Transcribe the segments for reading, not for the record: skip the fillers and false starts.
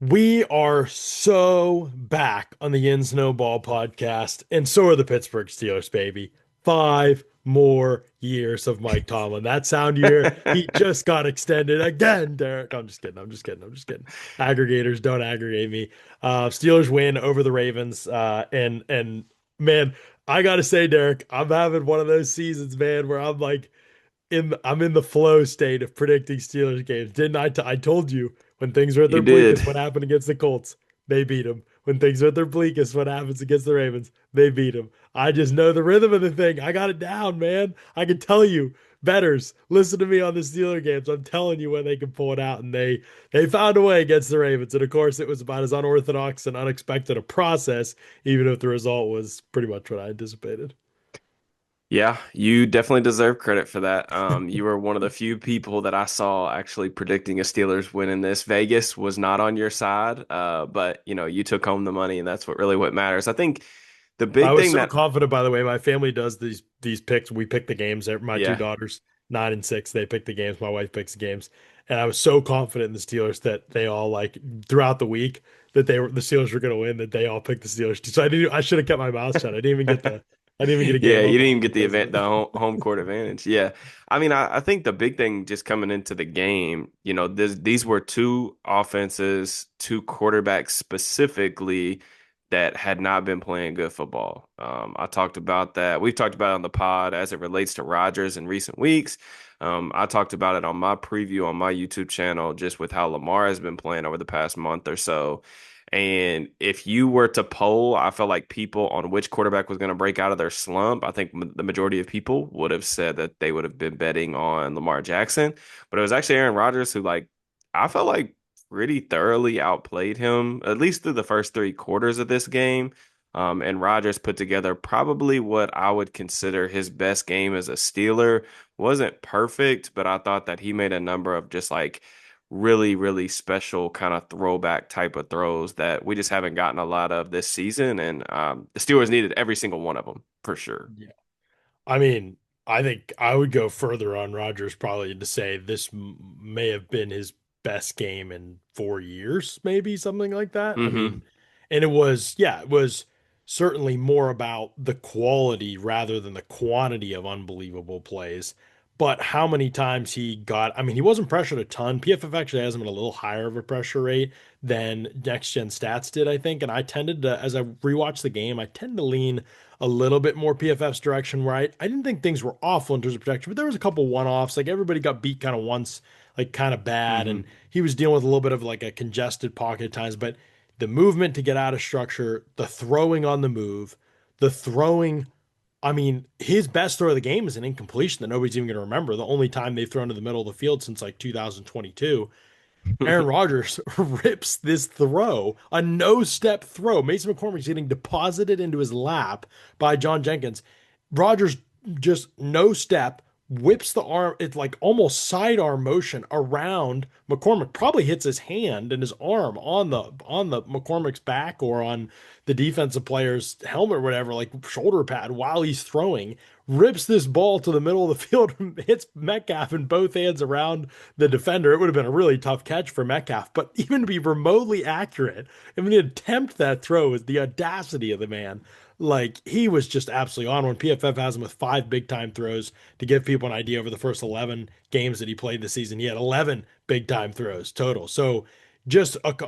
We are so back on the Yinz Snowball podcast, and so are the Pittsburgh Steelers, baby. 5 more years of Mike Tomlin. That sound year, he just got extended again, Derek. I'm just kidding. I'm just kidding. I'm just kidding. Aggregators don't aggregate me. Steelers win over the Ravens. And man, I gotta say, Derek, I'm having one of those seasons, man, where I'm in the flow state of predicting Steelers games. Didn't I? I told you when things are at You their did. bleakest, what happened against the Colts? They beat them. When things are at their bleakest, what happens against the Ravens? They beat them. I just know the rhythm of the thing. I got it down, man. I can tell you, betters, listen to me on the Steeler games. I'm telling you when they can pull it out, and they found a way against the Ravens. And of course, it was about as unorthodox and unexpected a process, even if the result was pretty much what I anticipated. Yeah, you definitely deserve credit for that. You were one of the few people that I saw actually predicting a Steelers win in this. Vegas was not on your side, but you took home the money, and that's what matters. I think the I big was thing so that, confident, by the way. My family does these picks. We pick the games. My two yeah, daughters, 9 and 6, they pick the games. My wife picks the games, and I was so confident in the Steelers that they all like throughout the week that the Steelers were going to win. That they all picked the Steelers. So I should have kept my mouth shut. I didn't even get a yeah, game you on didn't even get because of the it. home court advantage. Yeah, I mean, I think the big thing just coming into the game, these were two offenses, two quarterbacks specifically that had not been playing good football. I talked about that. We've talked about it on the pod as it relates to Rodgers in recent weeks. I talked about it on my preview on my YouTube channel, just with how Lamar has been playing over the past month or so. And if you were to poll, I felt like people on which quarterback was going to break out of their slump, I think the majority of people would have said that they would have been betting on Lamar Jackson. But it was actually Aaron Rodgers who, I felt like pretty thoroughly outplayed him, at least through the first three quarters of this game. And Rodgers put together probably what I would consider his best game as a Steeler. Wasn't perfect, but I thought that he made a number of just really, really special kind of throwback type of throws that we just haven't gotten a lot of this season. And the Steelers needed every single one of them for sure. Yeah. I mean, I think I would go further on Rodgers probably to say this may have been his best game in 4 years, maybe something like that. I Hmm. mean, and it was certainly more about the quality rather than the quantity of unbelievable plays. But how many times he got, I mean, he wasn't pressured a ton. PFF actually has him at a little higher of a pressure rate than Next Gen Stats did, I think. And I tended to, as I rewatched the game, I tend to lean a little bit more PFF's direction where I didn't think things were awful in terms of protection, but there was a couple one-offs. Like everybody got beat kind of once, like kind of bad, Hmm. and he was dealing with a little bit of like a congested pocket at times. But the movement to get out of structure, the throwing on the move, the throwing. I mean, his best throw of the game is an incompletion that nobody's even going to remember. The only time they've thrown to the middle of the field since like 2022. Aaron Rodgers rips this throw, a no step throw. Mason McCormick's getting deposited into his lap by John Jenkins. Rodgers just no step whips the arm. It's like almost sidearm motion around McCormick. Probably hits his hand and his arm on the McCormick's back or on the defensive player's helmet or whatever, like shoulder pad while he's throwing. Rips this ball to the middle of the field, hits Metcalf in both hands around the defender. It would have been a really tough catch for Metcalf, but even to be remotely accurate, I mean, the attempt that throw is the audacity of the man. Like he was just absolutely on one. PFF has him with 5 big time throws to give people an idea over the first 11 games that he played this season. He had 11 big time throws total. So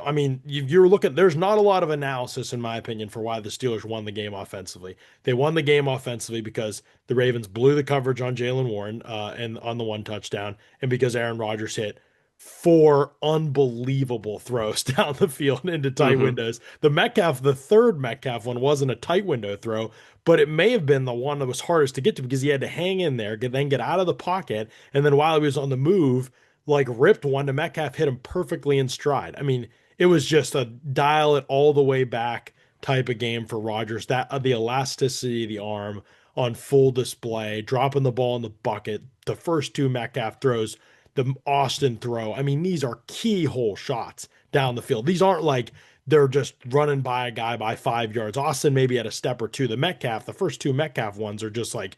I mean, you're looking, there's not a lot of analysis, in my opinion, for why the Steelers won the game offensively. They won the game offensively because the Ravens blew the coverage on Jalen Warren and on the one touchdown, and because Aaron Rodgers hit 4 unbelievable throws down the field into tight Hmm. windows. The third Metcalf one wasn't a tight window throw, but it may have been the one that was hardest to get to because he had to hang in there, then get out of the pocket, and then while he was on the move, like ripped one to Metcalf, hit him perfectly in stride. I mean, it was just a dial it all the way back type of game for Rodgers. That the elasticity of the arm on full display, dropping the ball in the bucket, the first two Metcalf throws, the Austin throw. I mean, these are keyhole shots down the field. These aren't like they're just running by a guy by 5 yards. Austin maybe had a step or two. The first two Metcalf ones are just like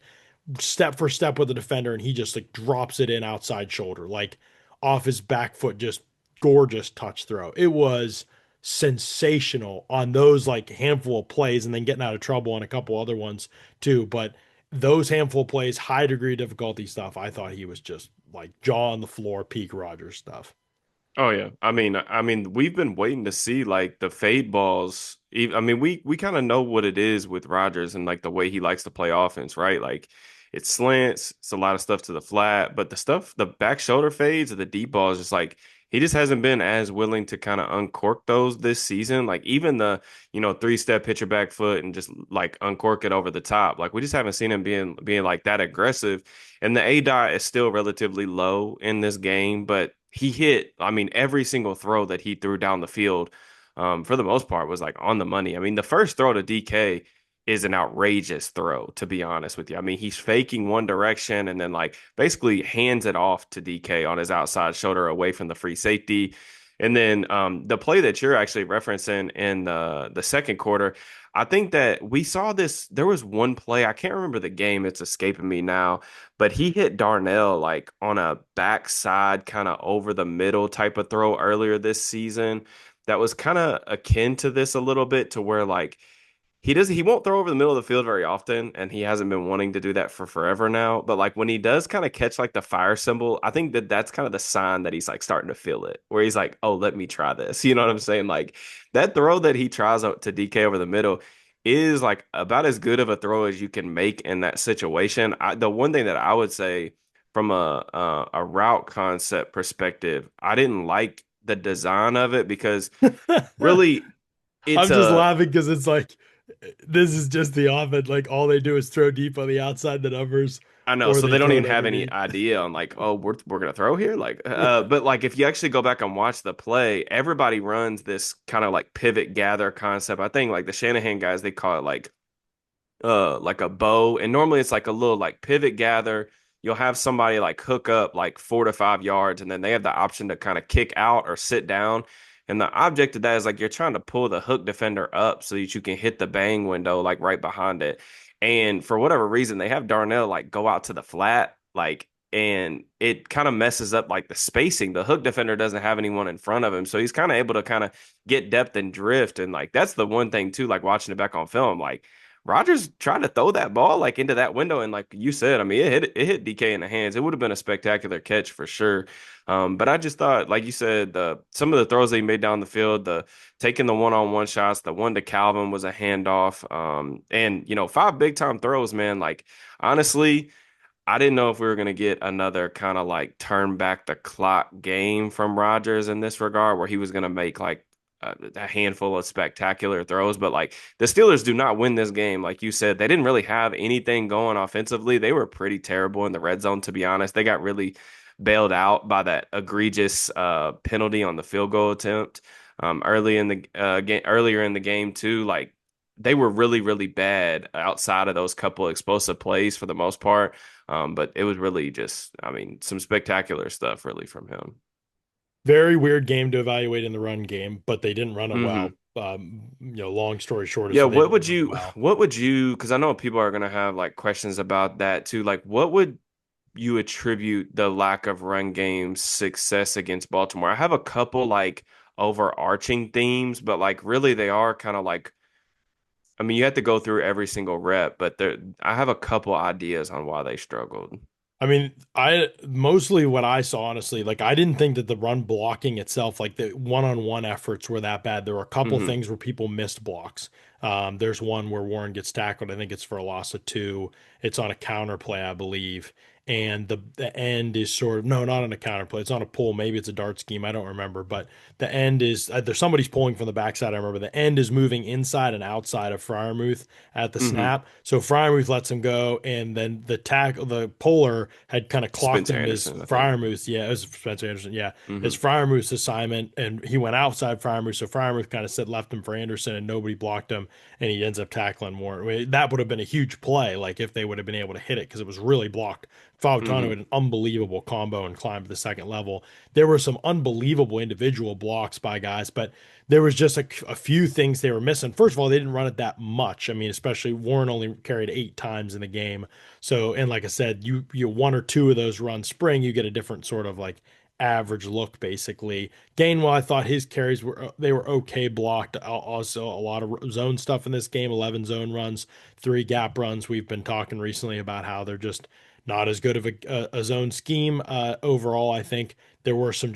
step for step with the defender, and he just like drops it in outside shoulder, like off his back foot, just gorgeous touch throw. It was. sensational on those like handful of plays and then getting out of trouble on a couple other ones too. But those handful of plays, high degree of difficulty stuff, I thought he was just like jaw on the floor, peak Rodgers stuff. Oh yeah. I mean, we've been waiting to see like the fade balls. I mean, we kind of know what it is with Rodgers and like the way he likes to play offense, right? Like it's slants, it's a lot of stuff to the flat, but the stuff, the back shoulder fades or the deep balls, just like he just hasn't been as willing to kind of uncork those this season. Like even the, three-step pitcher back foot and just like uncork it over the top. Like we just haven't seen him being like that aggressive. And the A dot is still relatively low in this game, but he hit, I mean, every single throw that he threw down the field, for the most part, was like on the money. I mean, the first throw to DK is an outrageous throw, to be honest with you. I mean, he's faking one direction and then like basically hands it off to DK on his outside shoulder away from the free safety. And then the play that you're actually referencing in the second quarter, I think that we saw this. There was one play, I can't remember the game, it's escaping me now, but he hit Darnell like on a backside, kind of over the middle type of throw earlier this season. That was kind of akin to this a little bit, to where like he won't throw over the middle of the field very often, and he hasn't been wanting to do that for forever now. But like when he does kind of catch like the fire symbol, I think that that's kind of the sign that he's like starting to feel it, where he's like, oh, let me try this. You know what I'm saying? Like that throw that he tries out to DK over the middle is like about as good of a throw as you can make in that situation. The one thing that I would say from a route concept perspective, I didn't like the design of it, because really it's I'm just a laughing because it's like this is just the offense. Like all they do is throw deep on the outside the numbers, I know, or so they they don't throw even it have any underneath. idea on like, oh, we're gonna throw here, like, Yeah. but like if you actually go back and watch the play, everybody runs this kind of like pivot gather concept. I think like the Shanahan guys, they call it like a bow, and normally it's like a little like pivot gather. You'll have somebody like hook up like 4 to 5 yards, and then they have the option to kind of kick out or sit down. And the object of that is like you're trying to pull the hook defender up so that you can hit the bang window like right behind it. And for whatever reason, they have Darnell like go out to the flat, like, and it kind of messes up like the spacing. The hook defender doesn't have anyone in front of him, so he's kind of able to kind of get depth and drift. And like that's the one thing too, like watching it back on film, like Rodgers tried to throw that ball like into that window, and like you said, I mean, it hit DK in the hands. It would have been a spectacular catch for sure. But I just thought, like you said, the some of the throws that he made down the field, the taking the one-on-one shots, the one to Calvin was a handoff. And five big time throws, man. Like honestly, I didn't know if we were going to get another kind of like turn back the clock game from Rodgers in this regard, where he was going to make like a handful of spectacular throws. But like the Steelers do not win this game. Like you said, they didn't really have anything going offensively. They were pretty terrible in the red zone, to be honest. They got really bailed out by that egregious penalty on the field goal attempt earlier in the game too. Like they were really, really bad outside of those couple explosive plays for the most part. But it was really just, I mean, some spectacular stuff really from him. Very weird game to evaluate in the run game, but they didn't run it well. Hmm. Long story short is Yeah, they didn't run it well. because I know people are gonna have like questions about that too. Like, what would you attribute the lack of run game success against Baltimore? I have a couple like overarching themes, but like really they are kind of like, I mean, you have to go through every single rep, but I have a couple ideas on why they struggled. I mean, I mostly what I saw, honestly, like I didn't think that the run blocking itself, like the one-on-one efforts were that bad. There were a couple Hmm. things where people missed blocks. There's one where Warren gets tackled. I think it's for a loss of two. It's on a counter play, I believe. And the end is sort of no, not on a counter play. It's on a pull. Maybe it's a dart scheme. I don't remember. But the end is there's somebody's pulling from the backside. I remember the end is moving inside and outside of Fryermuth at the Hmm. snap. So Fryermuth lets him go, and then the puller had kind of clocked Spencer him as Anderson, I think. Fryermuth. Yeah, it was Spencer Anderson. Yeah, as Hmm. Fryermuth's assignment, and he went outside Fryermuth, so Fryermuth kind of set left him for Anderson, and nobody blocked him, and he ends up tackling Warren. I mean, that would have been a huge play, like if they would have been able to hit it because it was really blocked. Fautano Hmm. had an unbelievable combo and climbed to the second level. There were some unbelievable individual blocks by guys, but there was just a few things they were missing. First of all, they didn't run it that much. I mean, especially Warren only carried 8 times in the game. So, and like I said, you one or two of those runs spring, you get a different sort of like average look basically. Gainwell, I thought his carries were they were okay blocked. Also, a lot of zone stuff in this game. 11 zone runs, 3 gap runs. We've been talking recently about how they're just not as good of a zone scheme overall. I think there were some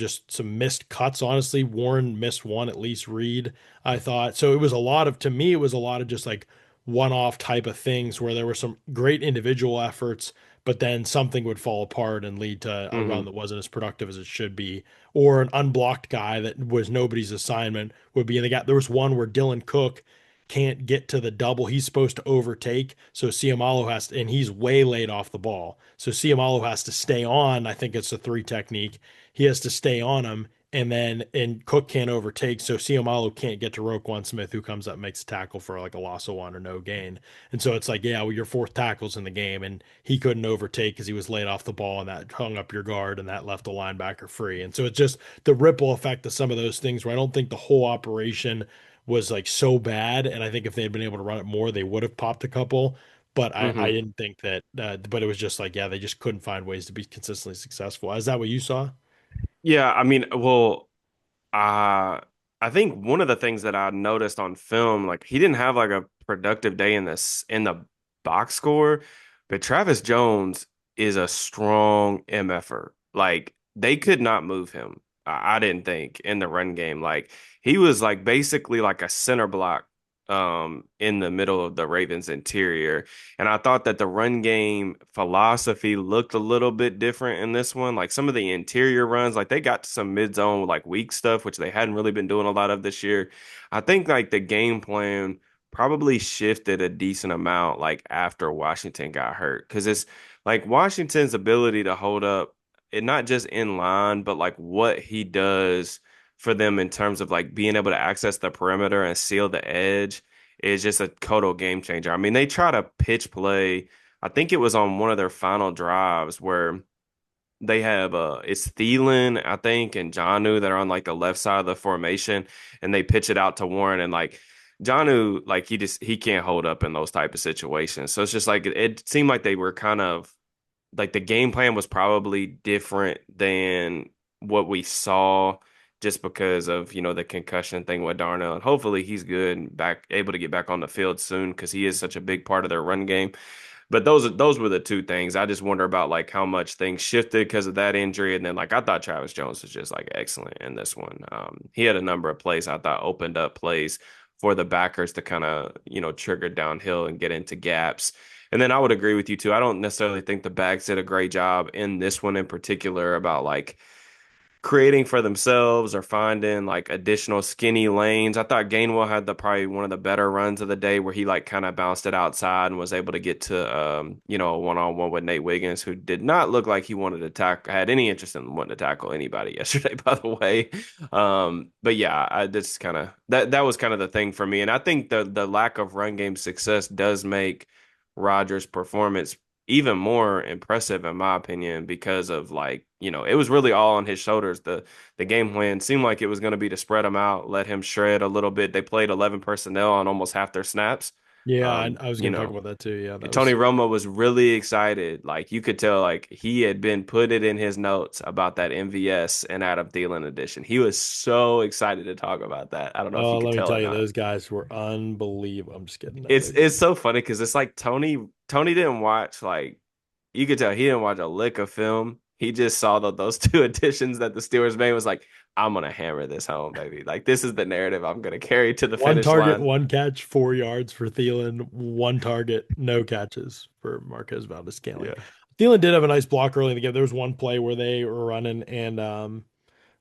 missed cuts. Honestly, Warren missed one at least. Reed, I thought so. It was a lot of to me. It was a lot of just like one-off type of things where there were some great individual efforts, but then something would fall apart and lead to a run Hmm. that wasn't as productive as it should be, or an unblocked guy that was nobody's assignment would be in the gap. There was one where Dylan Cook can't get to the double he's supposed to overtake, so Ciamalo has to, and he's way late off the ball. So Ciamalo has to stay on. I think it's a three technique. He has to stay on him, and Cook can't overtake, so Ciamalo can't get to Roquan Smith, who comes up and makes a tackle for like a loss of one or no gain. And so it's like, yeah, well, your fourth tackle's in the game, and he couldn't overtake because he was late off the ball, and that hung up your guard, and that left the linebacker free. And so it's just the ripple effect of some of those things where I don't think the whole operation was like so bad. And I think if they had been able to run it more, they would have popped a couple. But I Hmm. didn't think that, but it was just like, yeah, they just couldn't find ways to be consistently successful. Is that what you saw? Yeah, I mean, well, Uh, I think one of the things that I noticed on film, like he didn't have like a productive day in the box score, but Travis Jones is a strong MFer. Like they could not move him. I didn't think in the run game. Like he was like basically like a center block in the middle of the Ravens interior. And I thought that the run game philosophy looked a little bit different in this one. Like some of the interior runs, like they got to some mid zone, like weak stuff, which they hadn't really been doing a lot of this year. I think like the game plan probably shifted a decent amount like after Washington got hurt. Cause it's like Washington's ability to hold up, it not just in line, but like what he does for them in terms of like being able to access the perimeter and seal the edge is just a total game changer. I mean, they try to pitch play. I think it was on one of their final drives where they have it's Thielen, I think, and Jonnu that are on like the left side of the formation, and they pitch it out to Warren and like Jonnu, like he can't hold up in those type of situations. So it's just like it seemed like they were kind of like the game plan was probably different than what we saw just because of, the concussion thing with Darnell. And hopefully he's good and back able to get back on the field soon because he is such a big part of their run game. But those were the two things. I just wonder about like how much things shifted because of that injury. And then like I thought Travis Jones was just like excellent in this one. He had a number of plays I thought opened up plays for the backers to kind of, trigger downhill and get into gaps. And then I would agree with you too. I don't necessarily think the backs did a great job in this one in particular about like creating for themselves or finding like additional skinny lanes. I thought Gainwell had the probably one of the better runs of the day where he like kind of bounced it outside and was able to get to a one-on-one with Nate Wiggins, who did not look like he wanted to tackle had any interest in wanting to tackle anybody yesterday, by the way. But yeah, I that's kind of that was kind of the thing for me. And I think the lack of run game success does make Rodgers' performance even more impressive in my opinion because of like, it was really all on his shoulders. The game plan seemed like it was going to be to spread him out, let him shred a little bit. They played 11 personnel on almost half their snaps. Yeah, Um, I was you going to talk know, about that too. Yeah, that Tony was Romo was really excited. Like you could tell like he had been put it in his notes about that MVS and Adam Thielen edition. He was so excited to talk about that. I don't know if you oh, could let me tell or tell you, not. those guys were unbelievable. I'm just kidding. No, It's so funny because it's like Tony didn't watch like you could tell he didn't watch a lick of film. He just saw those two additions that the Steelers made was like, I'm gonna hammer this home, baby. Like this is the narrative I'm gonna carry to the one finish target, line. one catch, 4 yards for Thielen, one target, no catches for Marquez Valdez-Scantling. Yeah. Thielen did have a nice block early in the game. There was one play where they were running and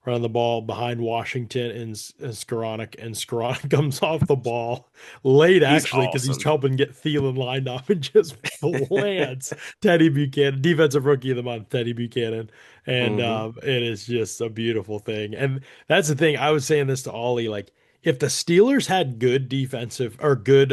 running the ball behind Washington and Skoranek comes off the ball late He's actually because he's awesome. helping get Thielen lined up and just plants Teddy Buchanan, defensive rookie of the month, Teddy Buchanan, and Hmm. it is just a beautiful thing. And that's the thing. I was saying this to Ollie, like if the Steelers had good defensive or good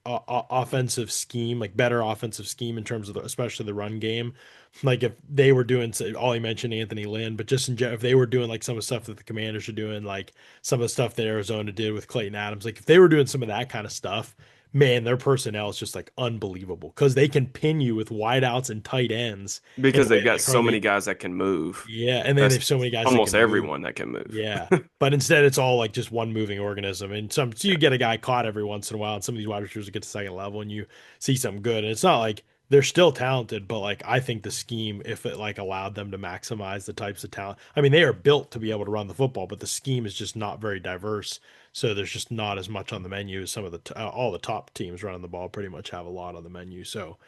offensive scheme, like better offensive scheme in terms of especially the run game, like if they were doing, say, Ollie mentioned Anthony Lynn, but just in general, if they were doing like some of the stuff that the Commanders are doing, like some of the stuff that Arizona did with Clayton Adams, like if they were doing some of that kind of stuff, man, their personnel is just like unbelievable because they can pin you with wideouts and tight ends in a because way they've got that so many hardly. guys that can move. Yeah, and then they That's have so many guys that almost can move. everyone that can move. Yeah. But instead it's all like just one moving organism. And so you get a guy caught every once in a while, and some of these wide receivers get to second level and you see something good. And it's not like they're still talented, but like I think the scheme, if it like allowed them to maximize the types of talent, I mean, they are built to be able to run the football, but the scheme is just not very diverse. So there's just not as much on the menu as some of all the top teams running the ball pretty much have a lot on the menu. So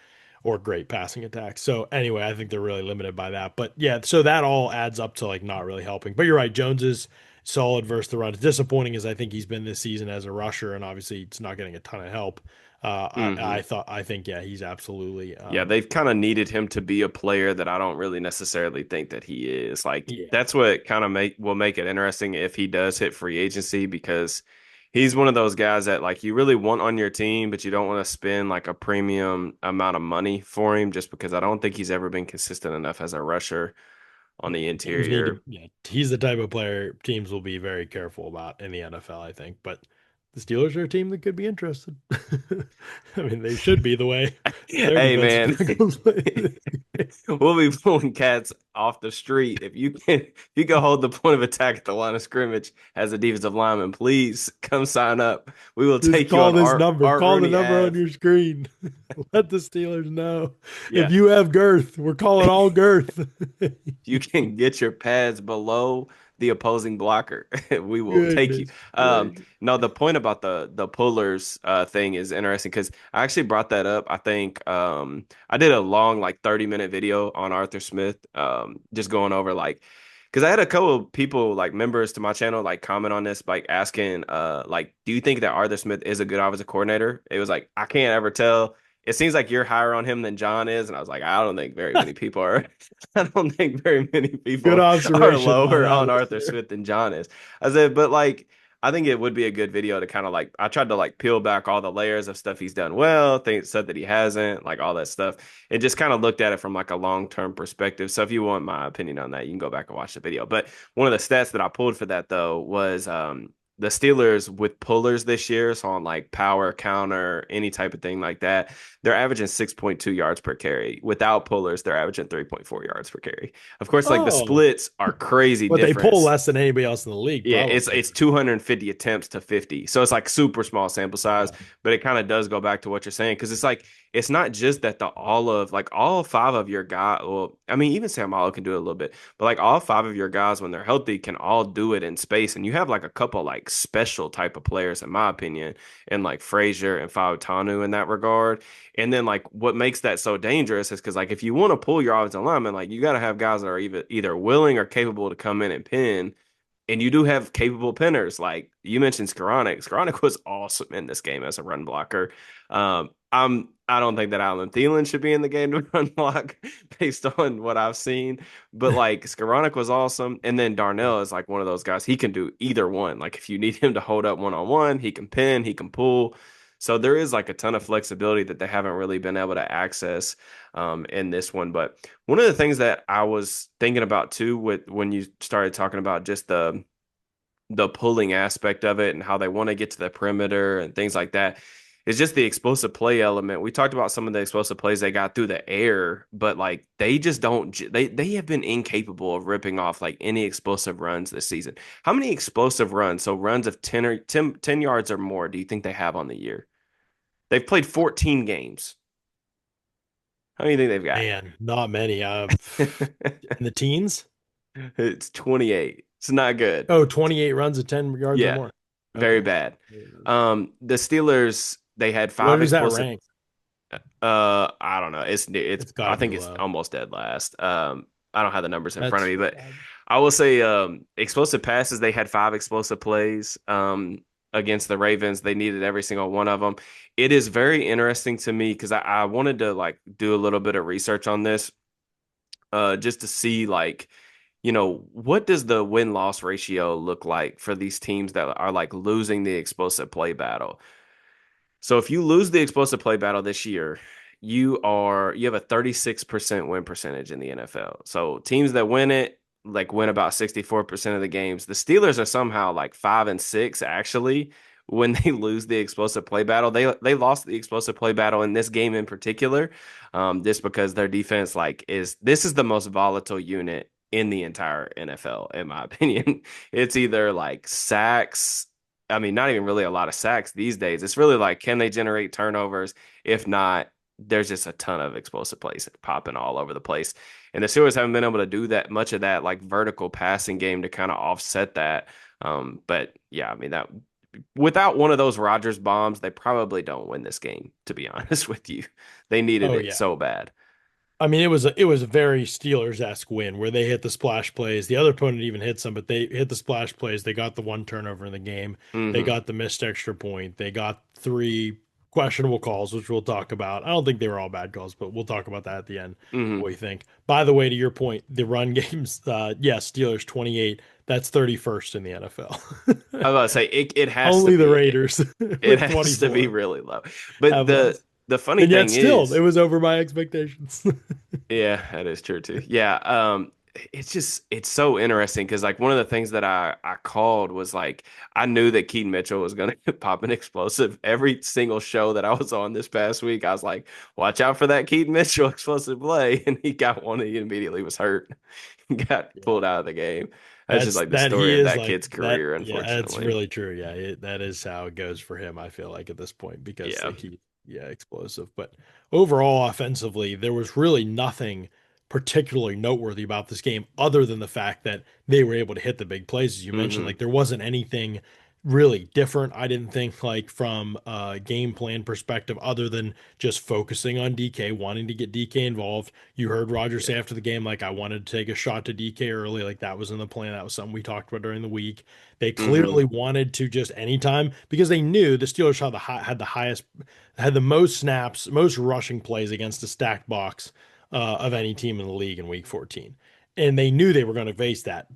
or great passing attacks. So anyway, I think they're really limited by that. But yeah, so that all adds up to like not really helping. But you're right, Jones is solid versus the run. As disappointing as I think he's been this season as a rusher, and obviously it's not getting a ton of help. Hmm. I think yeah, he's absolutely Yeah, they've kind of needed him to be a player that I don't really necessarily think that he is. Like yeah. that's what kind of make it interesting if he does hit free agency because he's one of those guys that like you really want on your team, but you don't want to spend like a premium amount of money for him just because I don't think he's ever been consistent enough as a rusher on the Teams need to interior. yeah, he's the type of player teams will be very careful about in the NFL, I think. But the Steelers are a team that could be interested. I mean, they should be the way their Hey defensive man, tackles play. we'll be pulling cats off the street if you can hold the point of attack at the line of scrimmage as a defensive lineman. Please come sign up. We will Just take you call on this number. Art Call the Rooney number on Ave. your screen. Let the Steelers know. If Yeah, you have girth, we're calling all girth. you can get your pads below the opposing blocker. We will take you. Goodness gracious. No, the point about the pullers thing is interesting because I actually brought that up. I think I did a long like 30-minute video on Arthur Smith, just going over like because I had a couple of people like members to my channel like comment on this, like asking like, do you think that Arthur Smith is a good offensive coordinator? It was like I can't ever tell. It seems like you're higher on him than John is, and I was like, I don't think very many people are. I don't think very many Good people are observation by lower that on Arthur listener. Smith than John is. I said, but like, I think it would be a good video to kind of like, I tried to like peel back all the layers of stuff he's done well, things said that he hasn't, like all that stuff. It just kind of looked at it from like a long-term perspective. So if you want my opinion on that, you can go back and watch the video. But one of the stats that I pulled for that though was the Steelers with pullers this year, so on like power, counter, any type of thing like that, they're averaging 6.2 yards per carry. Without pullers, they're averaging 3.4 yards per carry. Of course, like the Oh, splits are crazy but they pull difference. less than anybody else in the league, Yeah, it's probably. 250 attempts to 50. So it's like super small sample size, Yeah. but it kind of does go back to what you're saying because it's like it's not just that the all of like all five of your guys, well, I mean even Sam Malo can do it a little bit, but like all five of your guys when they're healthy can all do it in space and you have like a couple like special type of players in my opinion, and like Frazier and Fautanu in that regard. And then like what makes that so dangerous is because like if you want to pull your offensive lineman, like you got to have guys that are either willing or capable to come in and pin, and you do have capable pinners. Like you mentioned Skoranek. Skoranek was awesome in this game as a run blocker. I don't think that Alan Thielen should be in the game to run block based on what I've seen. But like Skoranek was awesome. And then Darnell is like one of those guys. He can do either one. Like if you need him to hold up one on one, he can pin, he can pull. So there is like a ton of flexibility that they haven't really been able to access in this one. But one of the things that I was thinking about too with when you started talking about just the pulling aspect of it and how they want to get to the perimeter and things like that is just the explosive play element. We talked about some of the explosive plays they got through the air, but like they just don't they have been incapable of ripping off like any explosive runs this season. How many explosive runs, so runs of 10 or 10 yards or more, do you think they have on the year? They've played 14 games. How many do you think Man, not many. they've got? In the teens? It's 28. It's not good. Oh, 28 runs of 10 yards or Yeah, more. very Okay. bad. The Steelers, they had Where five does that explosive. rank? I don't know. It's It's got I to be think it's low. almost dead last. I don't have the numbers in front of That's me, but bad. I will say explosive passes, they had five explosive plays against the Ravens. They needed every single one of them. It is very interesting to me because I wanted to like do a little bit of research on this just to see like what does the win-loss ratio look like for these teams that are like losing the explosive play battle? So if you lose the explosive play battle this year, you have a 36% win percentage in the NFL. So teams that win it like win about 64% of the games. The Steelers are somehow like 5-6 actually, when they lose the explosive play battle. They lost the explosive play battle in this game in particular, just because their defense is this is the most volatile unit in the entire NFL, in my opinion. It's either like sacks. I mean, not even really a lot of sacks these days. It's really like, can they generate turnovers? If not, there's just a ton of explosive plays popping all over the place. And the Steelers haven't been able to do that much of that like vertical passing game to kind of offset that. But yeah, I mean that without one of those Rodgers bombs, they probably don't win this game, to be honest with you. They needed Oh it yeah. so bad. I mean, it was a very Steelers-esque win where they hit the splash plays. The other opponent even hit some, but they hit the splash plays. They got the one turnover in the game. They Hmm. got the missed extra point. They got three questionable calls, which we'll talk about. I don't think they were all bad calls, but we'll talk about that at the end. Hmm. What we think. By the way, to your point, the run games, yes, Steelers 28. That's 31st in the NFL. I was about to say it has to Only the be Raiders it with has to be 24 really low. But have less. the funny And yet thing still, it is, was over my expectations. yeah, that is true too. Yeah, it's so interesting because like one of the things that I called was like I knew that Keaton Mitchell was gonna pop an explosive every single show that I was on this past week. I was like, watch out for that Keaton Mitchell explosive play, and he got one and he immediately was hurt, got pulled out of the game. That's just That's like the that story he of is that like kid's that. career, Yeah, that's unfortunately. really true. Yeah, that is how it goes for him. I feel like at this point because Yeah. like yeah, explosive. But overall, offensively, there was really nothing particularly noteworthy about this game other than the fact that they were able to hit the big plays, as you mentioned. Hmm. Like there wasn't anything really different. I didn't think like from a game plan perspective, other than just focusing on DK, wanting to get DK involved. You heard Rodgers Yeah. say after the game, like, I wanted to take a shot to DK early. Like, that was in the plan. That was something we talked about during the week. They Hmm. clearly wanted to just anytime because they knew the Steelers had the highest, had the most snaps, most rushing plays against a stacked box of any team in the league in week 14. And they knew they were going to face that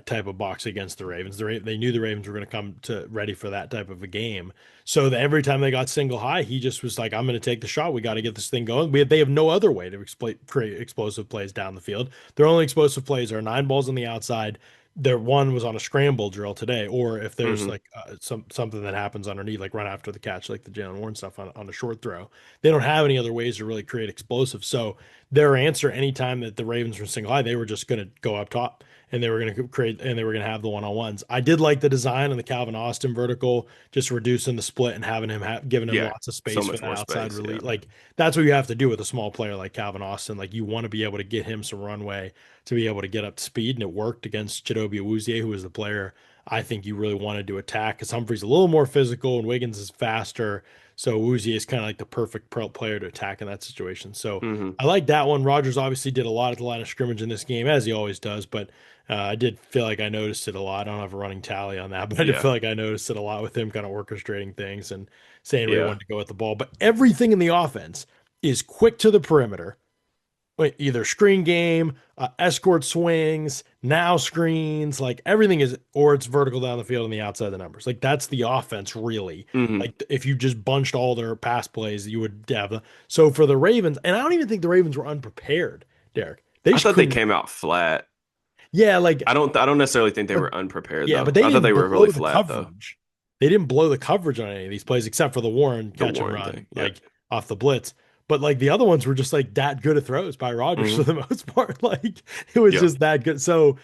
type of box against the Ravens. They knew the Ravens were going to come to ready for that type of a game. So that every time they got single high, he just was like, "I'm going to take the shot. We got to get this thing going." They have no other way to create explosive plays down the field. Their only explosive plays are nine balls on the outside. Their one was on a scramble drill today, or if there's Hmm. like something that happens underneath, like run after the catch, like the Jalen Warren stuff on a short throw. They don't have any other ways to really create explosive. So their answer anytime that the Ravens were single high, they were just going to go up top and they were going to create and they were going to have the one-on-ones. I did like the design on the Calvin Austin vertical, just reducing the split and having giving him Yeah. lots of So space for much that more outside space. Yeah. release. Like that's what you have to do with a small player like Calvin Austin. Like you want to be able to get him some runway to be able to get up to speed, and it worked against Chidobe Awuzie, who was the player I think you really wanted to attack because Humphrey's a little more physical and Wiggins is faster. So Awuzie is kind of like the perfect player to attack in that situation. So Hmm. I like that one. Rodgers obviously did a lot at the line of scrimmage in this game, as he always does, but I did feel like I noticed it a lot. I don't have a running tally on that, but I did Yeah. feel like I noticed it a lot with him kind of orchestrating things and saying where he Yeah. wanted to go with the ball. But everything in the offense is quick to the perimeter, either screen game, escort swings, now screens, like everything is, or it's vertical down the field on the outside of the numbers. Like that's the offense, really. Hmm. Like if you just bunched all their pass plays, you would have the. So for the Ravens, and I don't even think the Ravens were unprepared, Derek. They I just thought they couldn't. came out flat. Yeah, like, I don't necessarily think they but were unprepared yeah, but though. they I thought didn't they were blow really the flat though. coverage. They didn't blow the coverage on any of these plays except for the Warren The catch and Warren run, thing. Yeah. like off the blitz. But like the other ones were just like that good at throws by Rodgers for Hmm. the most part. Like it was Yeah. just that good. So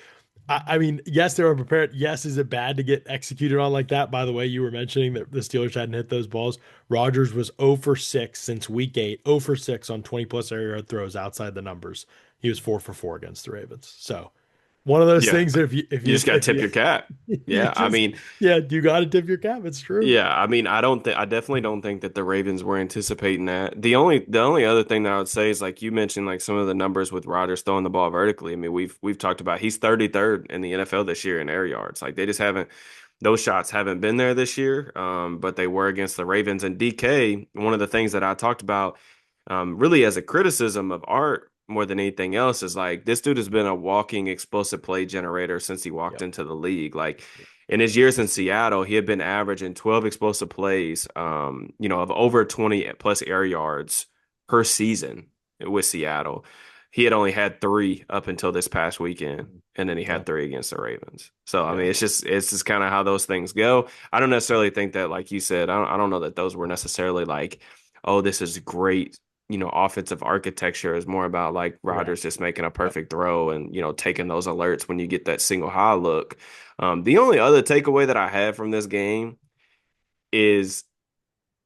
I mean, yes, they were prepared. Yes, is it bad to get executed on like that? By the way, you were mentioning that the Steelers hadn't hit those balls. Rodgers was 0 for 6 since week 8, 0 for 6 on 20 plus area yard throws outside the numbers. He was 4 for 4 against the Ravens. So one of those Yeah. things. If You you just got to if tip you your cap. you Yeah. I just mean, yeah, you got to tip your cap. It's true. yeah, I mean, I definitely don't think that the Ravens were anticipating that. The only other thing that I would say is like you mentioned like some of the numbers with Rodgers throwing the ball vertically. I mean, we've talked about he's 33rd in the NFL this year in air yards. Like they just haven't those shots haven't been there this year. But they were against the Ravens and DK. One of the things that I talked about really as a criticism of Art more than anything else is like this dude has been a walking explosive play generator since he walked Yep. into the league. Like in his years in Seattle, he had been averaging 12 explosive plays, of over 20 plus air yards per season with Seattle. He had only had three up until this past weekend, and then he Yeah. had three against the Ravens. So I Yeah. mean, it's just kind of how those things go. I don't necessarily think that, like you said, I don't know that those were necessarily like, oh, this is great, offensive architecture. Is more about like Correct. Rodgers just making a Yep. perfect throw and taking those alerts when you get that single high look. The only other takeaway that I had from this game is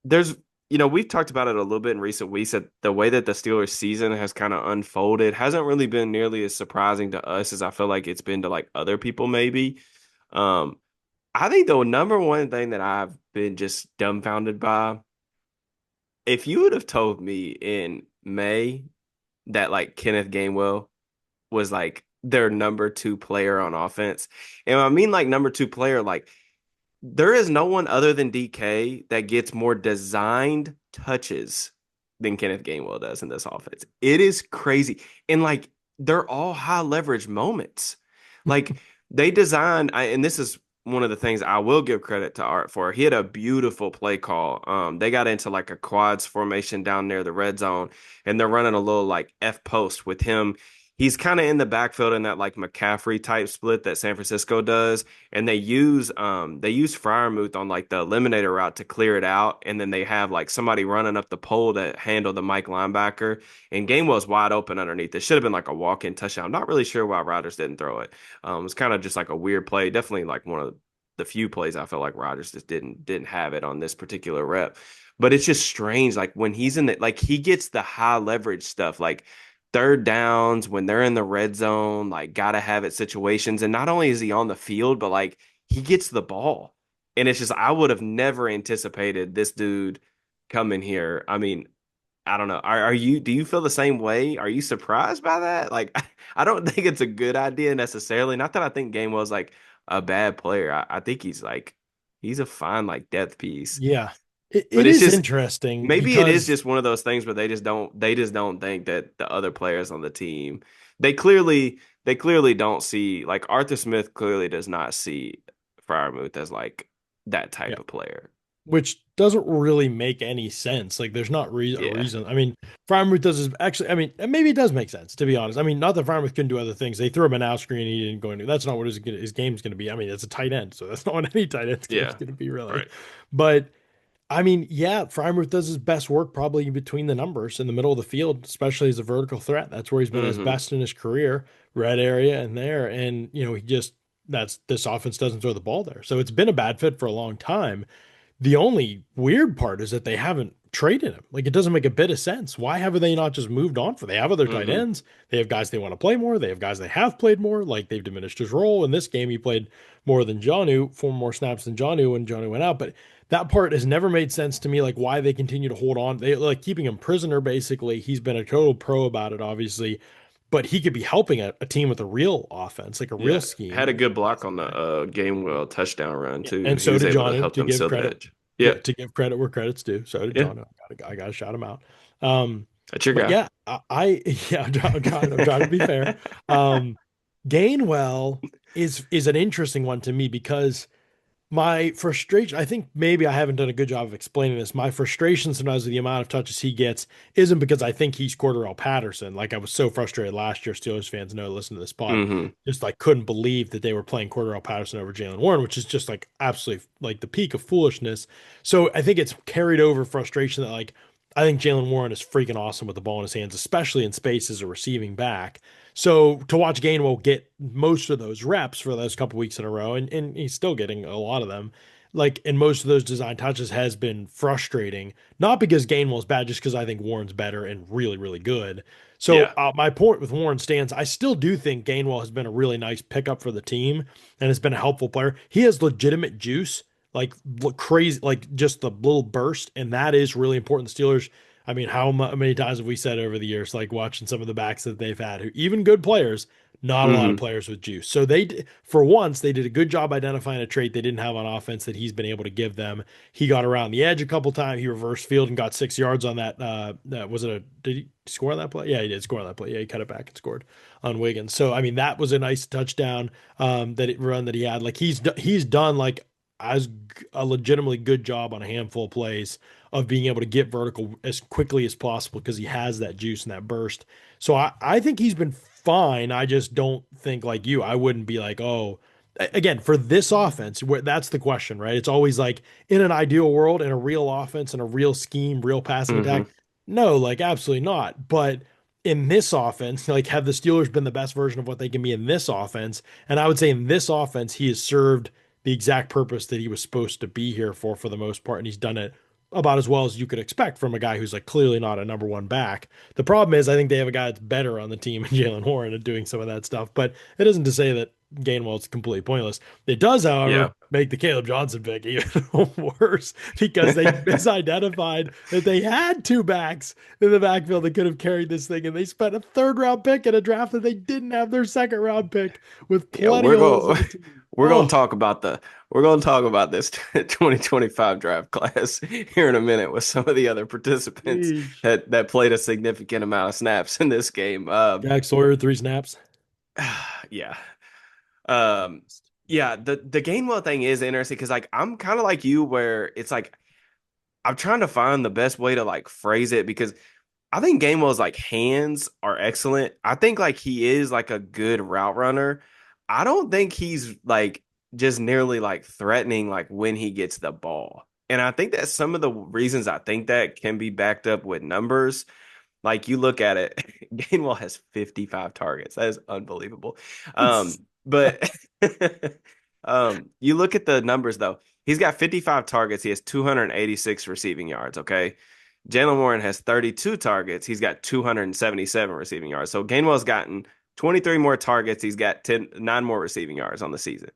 there's we've talked about it a little bit in recent weeks that the way that the Steelers season has kind of unfolded hasn't really been nearly as surprising to us as I feel like it's been to like other people maybe. Um, I think the number one thing that I've been just dumbfounded by, if you would have told me in May that like Kenneth Gainwell was like their number two player on offense, and I mean like number two player, like there is no one other than DK that gets more designed touches than Kenneth Gainwell does in this offense. It is crazy. And like they're all high leverage moments. Like they designed, and this is one of the things I will give credit to Art for. He had a beautiful play call. They got into like a quads formation down near the red zone, and they're running a little like F post with him. He's kind of in the backfield in that like McCaffrey type split that San Francisco does, and they use Fryermuth on like the eliminator route to clear it out, and then they have like somebody running up the pole to handle the Mike linebacker, and Gainwell's wide open underneath. It should have been like a walk-in touchdown. I'm not really sure why Rodgers didn't throw it. It's kind of just like a weird play. Definitely like one of the few plays I feel like Rodgers just didn't have it on this particular rep. But it's just strange. Like when he's in the like he gets the high leverage stuff, like third downs when they're in the red zone, like gotta have it situations. And not only is he on the field, but like he gets the ball. And it's just I would have never anticipated this dude coming here. I mean, I don't know. Are you do you feel the same way? Are you surprised by that? Like I don't think it's a good idea necessarily. Not that I think Gainwell's like a bad player. I think he's a fine like depth piece. Yeah. But It it's is just interesting maybe it is because just one of those things where they just don't think that the other players on the team they clearly don't see like Arthur Smith clearly does not see Freiermuth as like that yeah, type of player. which doesn't really make any sense. Like, there's not a Yeah. reason. I mean, Frymouth does his actually. I mean, maybe it does make sense to be honest. I mean, not that Frymouth couldn't do other things. They threw him an out screen and he didn't go into. That's not what his game's going to be. I mean, it's a tight end, so that's not what any tight end's game's Yeah. going to be really. Right. But I mean, yeah, Frymouth does his best work probably between the numbers in the middle of the field, especially as a vertical threat. That's where he's been his Hmm. best in his career, red area and there. And he just that's this offense doesn't throw the ball there, so it's been a bad fit for a long time. The only weird part is that they haven't traded him. Like, it doesn't make a bit of sense. Why have they not just moved on for? They have other tight Hmm. ends. They have guys they want to play more. They have guys they have played more. Like, they've diminished his role in this game. He played more than Jonnu, 4 more snaps than Jonnu when Jonnu went out. But that part has never made sense to me. Like, why they continue to hold on. They like keeping him prisoner. Basically, he's been a total pro about it, obviously. But he could be helping a team with a real offense, like a real Yeah. scheme. Had a And good block that's on the not. Gainwell touchdown run Yeah, too. and He so was did able to John help to them give seal the credit. edge. Yeah, Yeah. to give credit where credit's due. So did Yeah. John. I gotta shout him out. Um, That's your but guy. yeah, yeah, I'm trying to be fair. Um, Gainwell is an interesting one to me because my frustration, I think maybe I haven't done a good job of explaining this. My frustration sometimes with the amount of touches he gets isn't because I think he's Cordarrelle Patterson. Like, I was so frustrated last year. Steelers fans know, listen to this pod, Hmm. just like couldn't believe that they were playing Cordarrelle Patterson over Jalen Warren, which is just like absolutely like the peak of foolishness. So I think it's carried over frustration that like I think Jalen Warren is freaking awesome with the ball in his hands, especially in space as a receiving back. So to watch Gainwell get most of those reps for those couple weeks in a row, and he's still getting a lot of them, like in most of those design touches, has been frustrating. Not because Gainwell's bad, just because I think Warren's better and really, really good. So Yeah. my point with Warren stands. I still do think Gainwell has been a really nice pickup for the team and has been a helpful player. He has legitimate juice, like crazy, like just the little burst, and that is really important. The Steelers, I mean, how many times have we said over the years, like watching some of the backs that they've had, who even good players, not a lot of Hmm. players with juice. So for once, they did a good job identifying a trait they didn't have on offense that he's been able to give them. He got around the edge a couple times. He reversed field and got 6 yards on that. Was it did he score on that play? Yeah, he did score on that play. Yeah, he cut it back and scored on Wiggins. So I mean, that was a nice touchdown that run that he had. Like he's done like a legitimately good job on a handful of plays of being able to get vertical as quickly as possible because he has that juice and that burst. So I think he's been fine. I just don't think like you. I wouldn't be like, oh, again, for this offense, where that's the question, right? It's always like in an ideal world, in a real offense, in a real scheme, real passing Hmm. attack. No, like absolutely not. But in this offense, like have the Steelers been the best version of what they can be in this offense? And I would say in this offense, he has served the exact purpose that he was supposed to be here for the most part, and he's done it about as well as you could expect from a guy who's like clearly not a number one back. The problem is, I think they have a guy that's better on the team in Jalen Warren and doing some of that stuff, but it isn't to say that Gainwell's completely pointless. It does, however, Yeah. make the Caleb Johnson pick even worse because they misidentified that they had two backs in the backfield that could have carried this thing, and they spent a third round pick in a draft that they didn't have their second round pick with Yeah, plenty of holes in the team. we're going to Oh, talk about the we're going to talk about this 2025 draft class here in a minute with some of the other participants geez. that played a significant amount of snaps in this game. Jack Sawyer, 3 snaps. Yeah. Um, yeah, the Gainwell thing is interesting because like I'm kind of like you where it's like I'm trying to find the best way to like phrase it because I think Gainwell's like hands are excellent. I think like he is like a good route runner. I don't think he's like just nearly like threatening like when he gets the ball. And I think that some of the reasons I think that can be backed up with numbers. Like you look at it, Gainwell has 55 targets. That is unbelievable. It's But you look at the numbers though. He's got 55 targets. He has 286 receiving yards. Okay. Jalen Warren has 32 targets. He's got 277 receiving yards. So Gainwell's gotten 23 more targets. He's got 9 more receiving yards on the season.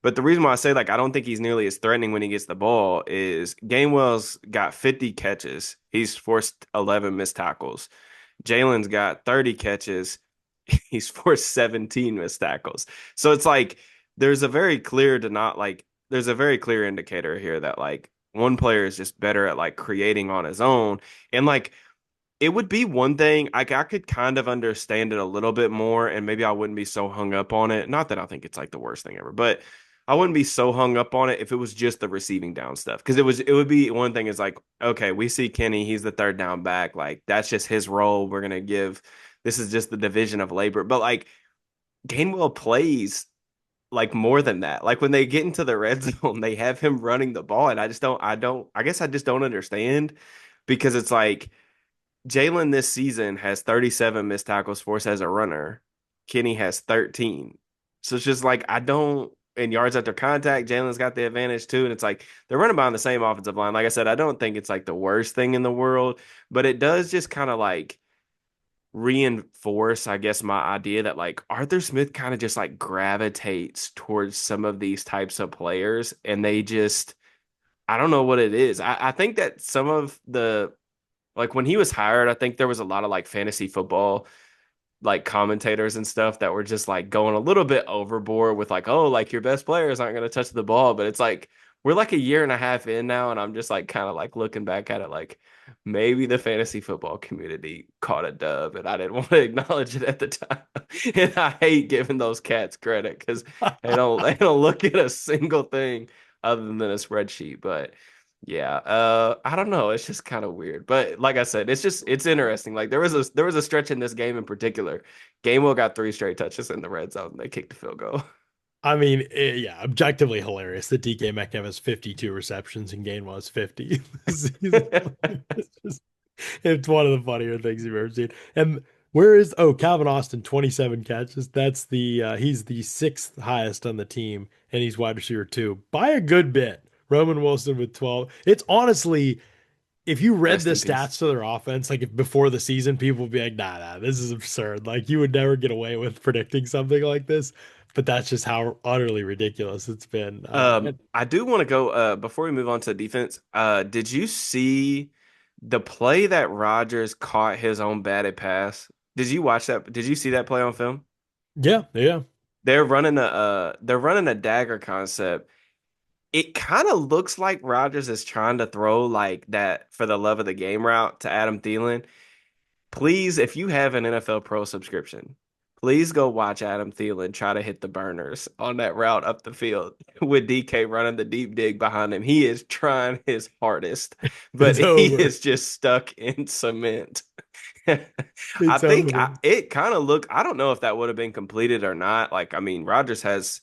But the reason why I say like I don't think he's nearly as threatening when he gets the ball is Gainwell's got 50 catches. He's forced 11 missed tackles. Jalen's got 30 catches. He's forced 17 missed tackles. So it's like there's a very clear to not like there's a very clear indicator here that like one player is just better at like creating on his own. And like it would be one thing I could kind of understand it a little bit more and maybe I wouldn't be so hung up on it. Not that I think it's like the worst thing ever, but I wouldn't be so hung up on it if it was just the receiving down stuff. Because it would be one thing is like, okay, we see Kenny, he's the third down back. Like that's just his role. We're gonna give this is just the division of labor. But like Gainwell plays like more than that. Like when they get into the red zone, they have him running the ball. And I guess I just don't understand because it's like Jalen this season has 37 missed tackles forced as a runner. Kenny has 13. So it's just like I don't in yards after contact, Jalen's got the advantage too. And it's like they're running behind the same offensive line. Like I said, I don't think it's like the worst thing in the world, but it does just kind of like reinforce, I guess, my idea that like Arthur Smith kind of just like gravitates towards some of these types of players and they just I don't know what it is. I think that some of the like when he was hired, I think there was a lot of like fantasy football like commentators and stuff that were just like going a little bit overboard with like, oh, like your best players aren't going to touch the ball. But it's like we're like a year and a half in now, and I'm just like kind of like looking back at it like maybe the fantasy football community caught a dub, and I didn't want to acknowledge it at the time. And I hate giving those cats credit because they don't look at a single thing other than a spreadsheet. But yeah, I don't know. It's just kind of weird. But like I said, it's interesting. Like there was a stretch in this game in particular. Gainwell got 3 straight touches in the red zone. They kicked the field goal. I mean, yeah, objectively hilarious that DK Metcalf has 52 receptions and Gainwell has 50 this season. It's just, it's one of the funnier things you've ever seen. And where is Calvin Austin 27 catches? That's the he's the sixth highest on the team, and he's wide receiver two by a good bit. Roman Wilson with 12. It's honestly, if you read Rest the in peace. stats to their offense, like if before the season, people would be like, nah, this is absurd. Like you would never get away with predicting something like this. But that's just how utterly ridiculous it's been. I do want to go before we move on to defense. Did you see the play that Rodgers caught his own batted pass? Did you watch that? Did you see that play on film? Yeah, yeah. They're running a dagger concept. It kind of looks like Rodgers is trying to throw like that for the love of the game route to Adam Thielen. Please, if you have an NFL Pro subscription, Please go watch Adam Thielen try to hit the burners on that route up the field with DK running the deep dig behind him. He is trying his hardest, but It's he over. is just stuck in cement. I It's think over. it kind of looked, I don't know if that would have been completed or not. Like, I mean, Rodgers has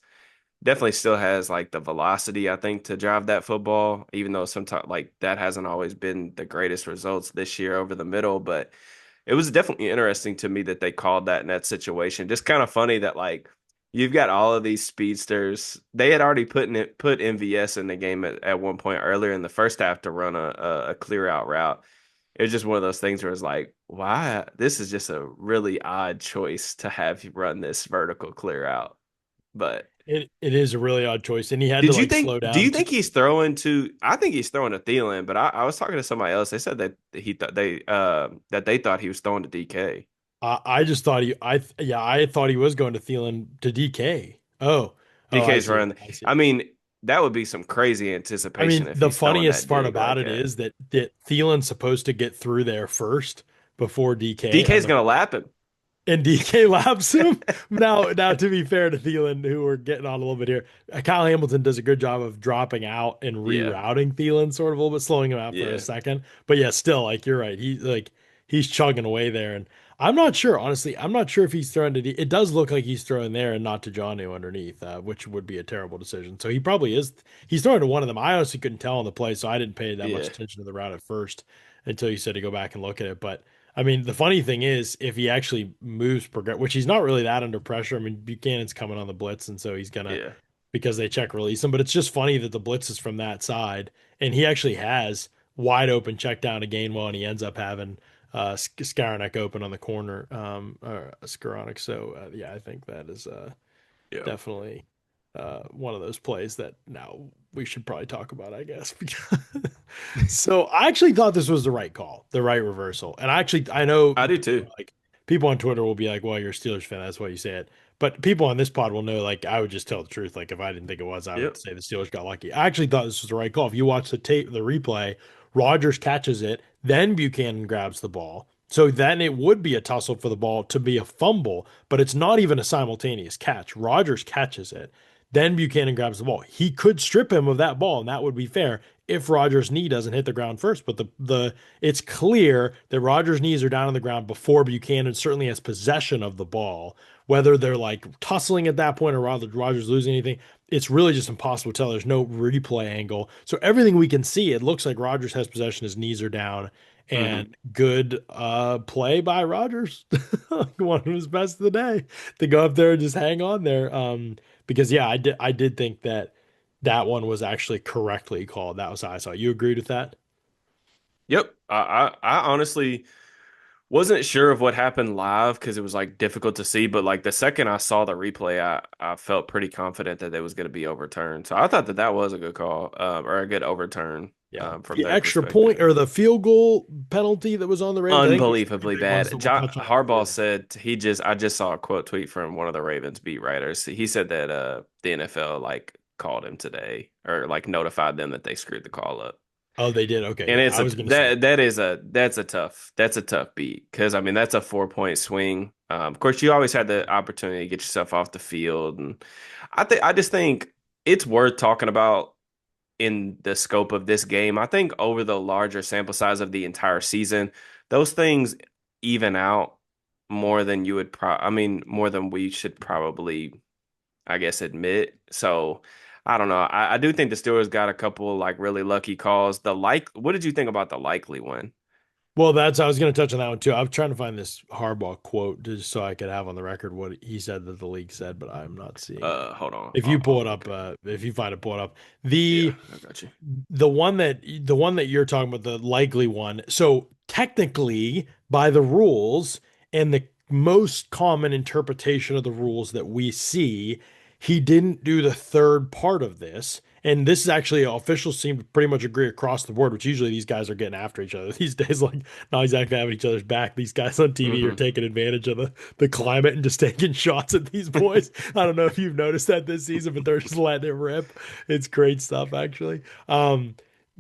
definitely still has like the velocity, I think, to drive that football, even though sometimes like that hasn't always been the greatest results this year over the middle. But it was definitely interesting to me that they called that in that situation. Just kind of funny that like you've got all of these speedsters. They had already put MVS in the game at one point earlier in the first half to run a clear out route. It was just one of those things where it's like, why? This is just a really odd choice to have you run this vertical clear out. But It is a really odd choice, and he had to like slow do down you to. think he's throwing to, I think he's throwing to Thielen, but I was talking to somebody else. They said that he thought that they thought he was throwing to DK. I just thought yeah, I thought he was going to Thielen to DK. Oh, I DK's see. running. I see. I mean, that would be some crazy I anticipation mean, if the he's throwing funniest that part dig about like it that. is that Thielen's supposed to get through there first before DK DK's gonna lap him. and DK laps him. Now, to be fair to Thielen, who we're getting on a little bit here, Kyle Hamilton does a good job of dropping out and Yeah, rerouting Thielen, sort of a little bit, slowing him out for a yeah, second. But yeah, still, like you're right, he's chugging away there, and I'm not sure, honestly. I'm not sure if he's throwing to. It does look like he's throwing there and not to Jonnu underneath, which would be a terrible decision. So he probably is. He's throwing to one of them. I honestly couldn't tell on the play, so I didn't pay that much yeah. attention to the route at first until you said to go back and look at it. But I mean, the funny thing is, if he actually moves progress, which he's not really that under pressure. I mean, Buchanan's coming on the blitz, and so he's gonna Yeah. because they check release him. But it's just funny that the blitz is from that side, and he actually has wide open check down to Gainwell, and he ends up having Skowronek open on the corner, or Skowronek. So yeah, I think that is Yeah. definitely one of those plays that now we should probably talk about, I guess. So I actually thought this was the right call, the right reversal. And I know I do too. like people on Twitter will be like, well, you're a Steelers fan, that's why you say it. But people on this pod will know, like, I would just tell the truth. Like, if I didn't think it was, I would Yep. say the Steelers got lucky. I actually thought this was the right call. If you watch the tape, the replay, Rodgers catches it, then Buchanan grabs the ball. So then it would be a tussle for the ball to be a fumble, but it's not even a simultaneous catch. Rodgers catches it. Then Buchanan grabs the ball. He could strip him of that ball, and that would be fair if Rodgers' knee doesn't hit the ground first. But the it's clear that Rodgers' knees are down on the ground before Buchanan certainly has possession of the ball. Whether they're like tussling at that point or Rodgers losing anything, it's really just impossible to tell. There's no replay angle. So everything we can see, it looks like Rodgers has possession, his knees are down, and Hmm. good play by Rodgers. One of his best of the day to go up there and just hang on there. Because yeah, I did think that that one was actually correctly called. That was how I saw it. You agreed with that? Yep. I honestly wasn't sure of what happened live because it was like difficult to see, but like the second I saw the replay, I felt pretty confident that it was going to be overturned. So I thought that that was a good call, or a good overturn, Yeah. from The their extra point perspective. or the field goal penalty that was on the Ravens, I think there's two Unbelievably big ones that bad. we'll touch on Harbaugh after. said I just saw a quote tweet from one of the Ravens beat writers. He said that the NFL like called him today or like notified them that they screwed the call up. Oh, they did. Okay, And yeah. it's I a was gonna say. that's a tough beat because I mean that's a 4 point swing. Of course, you always had the opportunity to get yourself off the field, and I just think it's worth talking about in the scope of this game. I think over the larger sample size of the entire season, those things even out more than you would I mean more than we should probably, I guess, admit. So I don't know. I do think the Steelers got a couple like really lucky calls. What did you think about the likely one? Well, I was gonna touch on that one too. I'm trying to find this Harbaugh quote just so I could have on the record what he said that the league said, but I'm not seeing it. Hold on. If you pull I'll it look up, it. if you find it, pull it up. Yeah, The I got you. the one that you're talking about, the likely one. So technically, by the rules and the most common interpretation of the rules that we see, he didn't do the third part of this. And this is actually officials seem to pretty much agree across the board, which usually these guys are getting after each other these days, like not exactly having each other's back. These guys on TV are Hmm. taking advantage of the climate and just taking shots at these boys. I don't know if you've noticed that this season, but they're just letting it rip. It's great stuff, actually.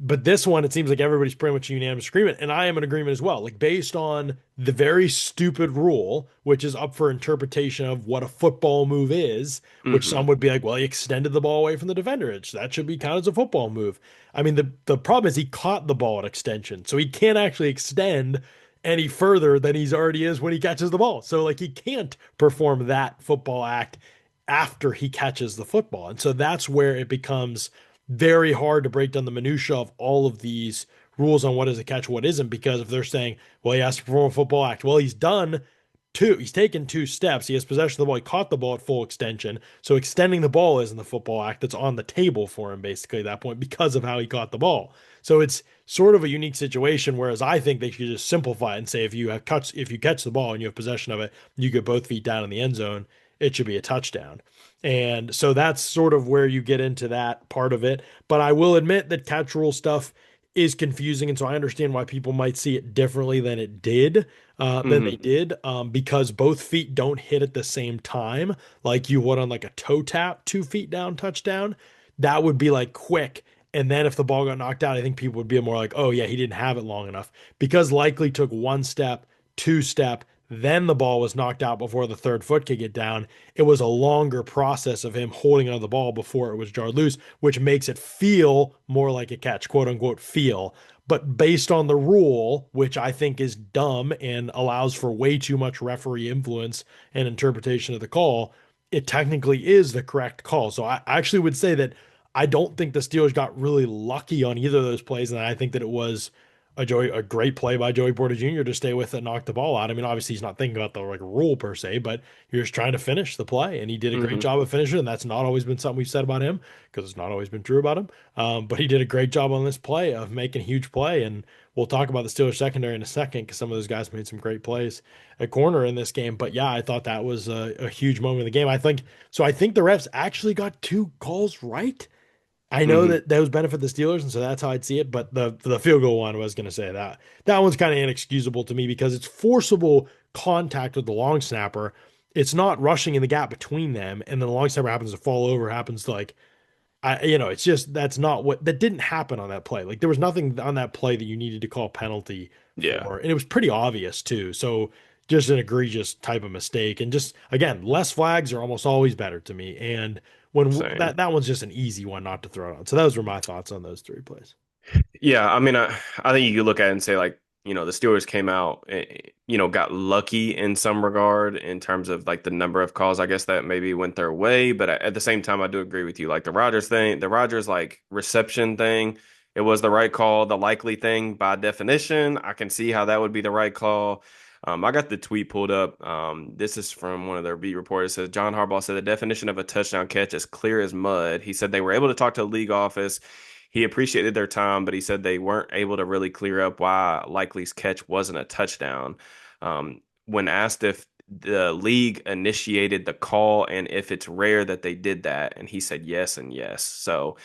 But this one, it seems like everybody's pretty much unanimous agreement, and I am in agreement as well. Like based on the very stupid rule, which is up for interpretation of what a football move is, which Hmm. some would be like, well, he extended the ball away from the defender. That should be counted as a football move. I mean, the problem is he caught the ball at extension, so he can't actually extend any further than he's already is when he catches the ball. So like he can't perform that football act after he catches the football, and so that's where it becomes very hard to break down the minutia of all of these rules on what is a catch, what isn't, because if they're saying, well, he has to perform a football act, well, he's taken two steps. He has possession of the ball. He caught the ball at full extension. So extending the ball isn't the football act that's on the table for him, basically, at that point, because of how he caught the ball. So it's sort of a unique situation, whereas I think they should just simplify it and say if you catch the ball and you have possession of it, you get both feet down in the end zone, it should be a touchdown. And so that's sort of where you get into that part of it. But I will admit that catch rule stuff is confusing, and so I understand why people might see it differently than they Hmm. did, because both feet don't hit at the same time, like you would on like a toe tap, 2 feet down touchdown. That would be like quick. And then if the ball got knocked out, I think people would be more like, oh yeah, he didn't have it long enough because likely took one step, two step, then the ball was knocked out before the third foot could get down. It was a longer process of him holding on the ball before it was jarred loose, which makes it feel more like a catch, quote unquote, feel. But based on the rule, which I think is dumb and allows for way too much referee influence and interpretation of the call, it technically is the correct call. So I actually would say that I don't think the Steelers got really lucky on either of those plays, and I think that it was a great play by Joey Porter Jr. to stay with it and knock the ball out. I mean, obviously he's not thinking about the like rule per se, but you're just trying to finish the play, and he did a great Hmm. job of finishing. And that's not always been something we've said about him because it's not always been true about him. But he did a great job on this play of making a huge play, and we'll talk about the Steelers secondary in a second because some of those guys made some great plays at corner in this game. But yeah, I thought that was a huge moment in the game. I think so. I think the refs actually got two calls right. I know Hmm. that those benefit the Steelers, and so that's how I'd see it. But the field goal one, I was going to say that one's kind of inexcusable to me because it's forcible contact with the long snapper. It's not rushing in the gap between them, and then the long snapper happens to fall over, happens to like it's just that's not what that didn't happen on that play. Like there was nothing on that play that you needed to call penalty Yeah, for, and it was pretty obvious too. So just an egregious type of mistake, and just again, less flags are almost always better to me. And same. that one's just an easy one not to throw it on. So those were my thoughts on those three plays. Yeah, I mean, I think you could look at it and say like, the Steelers came out, got lucky in some regard in terms of like the number of calls, I guess that maybe went their way. But at the same time, I do agree with you. Like the Rodgers like reception thing, it was the right call. The likely thing by definition, I can see how that would be the right call. I got the tweet pulled up. This is from one of their beat reporters. It says John Harbaugh said the definition of a touchdown catch is clear as mud. He said they were able to talk to the league office. He appreciated their time, but he said they weren't able to really clear up why Likely's catch wasn't a touchdown. When asked if the league initiated the call and if it's rare that they did that, and he said yes and yes. So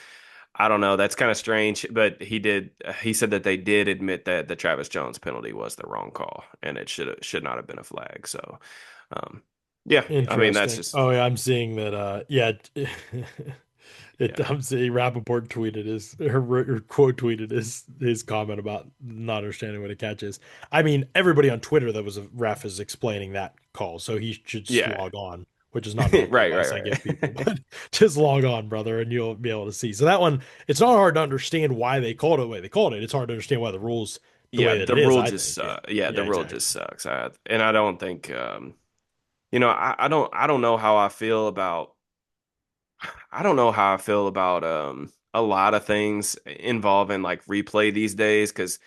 I don't know. That's kind of strange, but he did. He said that they did admit that the Travis Jones penalty was the wrong call and it should not have been a flag. So, um, yeah, I mean that's Interesting. just Oh yeah, I'm seeing that. Yeah, yeah, I'm seeing Rappaport tweeted or quote tweeted his comment about not understanding what a catch is. I mean, everybody on Twitter that was a ref is explaining that call, so he should just yeah. log on, which is not normal Right, advice I right, give people, right. but just log on, brother, and you'll be able to see. So that one, it's not hard to understand why they called it the way they called it. It's hard to understand why the rules the Yeah, way that the it is, rule I just think. Yeah. yeah, Yeah, the rule exactly. just sucks. And I don't think I don't know how I feel about I don't know how I feel about a lot of things involving like replay these days because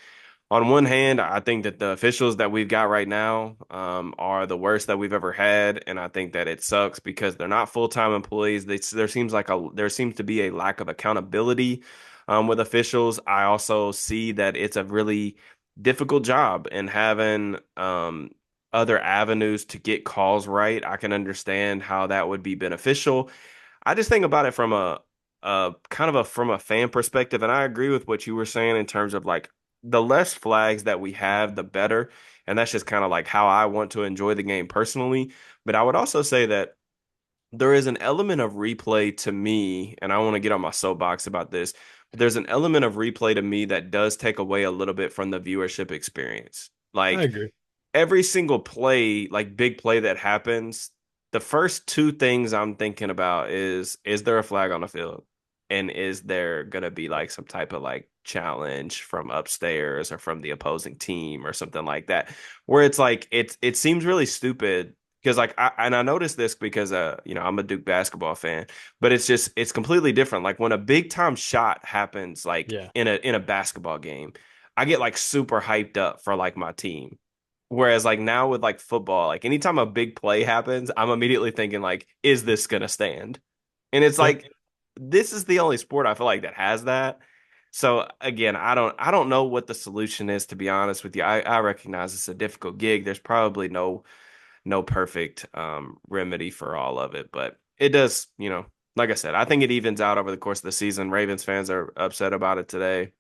on one hand, I think that the officials that we've got right now are the worst that we've ever had, and I think that it sucks because they're not full-time employees. There seems to be a lack of accountability with officials. I also see that it's a really difficult job, and having other avenues to get calls right, I can understand how that would be beneficial. I just think about it from a kind of a from a fan perspective, and I agree with what you were saying in terms of like the less flags that we have, the better. And that's just kind of like how I want to enjoy the game personally. But I would also say that there is an element of replay to me, and I want to get on my soapbox about this, there's an element of replay to me that does take away a little bit from the viewership experience. I Like agree. every single play, like big play that happens, the first two things I'm thinking about is there a flag on the field? And is there gonna be like some type of like challenge from upstairs or from the opposing team or something like that? Where it's like it seems really stupid because like I noticed this because I'm a Duke basketball fan, but it's completely different. Like when a big time shot happens like Yeah. in a basketball game, I get like super hyped up for like my team. Whereas like now with like football, like anytime a big play happens, I'm immediately thinking like, is this gonna stand? And it's Yep. like this is the only sport I feel like that has that. So again, I don't know what the solution is to be honest with you. I recognize it's a difficult gig. There's probably no perfect remedy for all of it, but it does, like I said, I think it evens out over the course of the season. Ravens fans are upset about it today.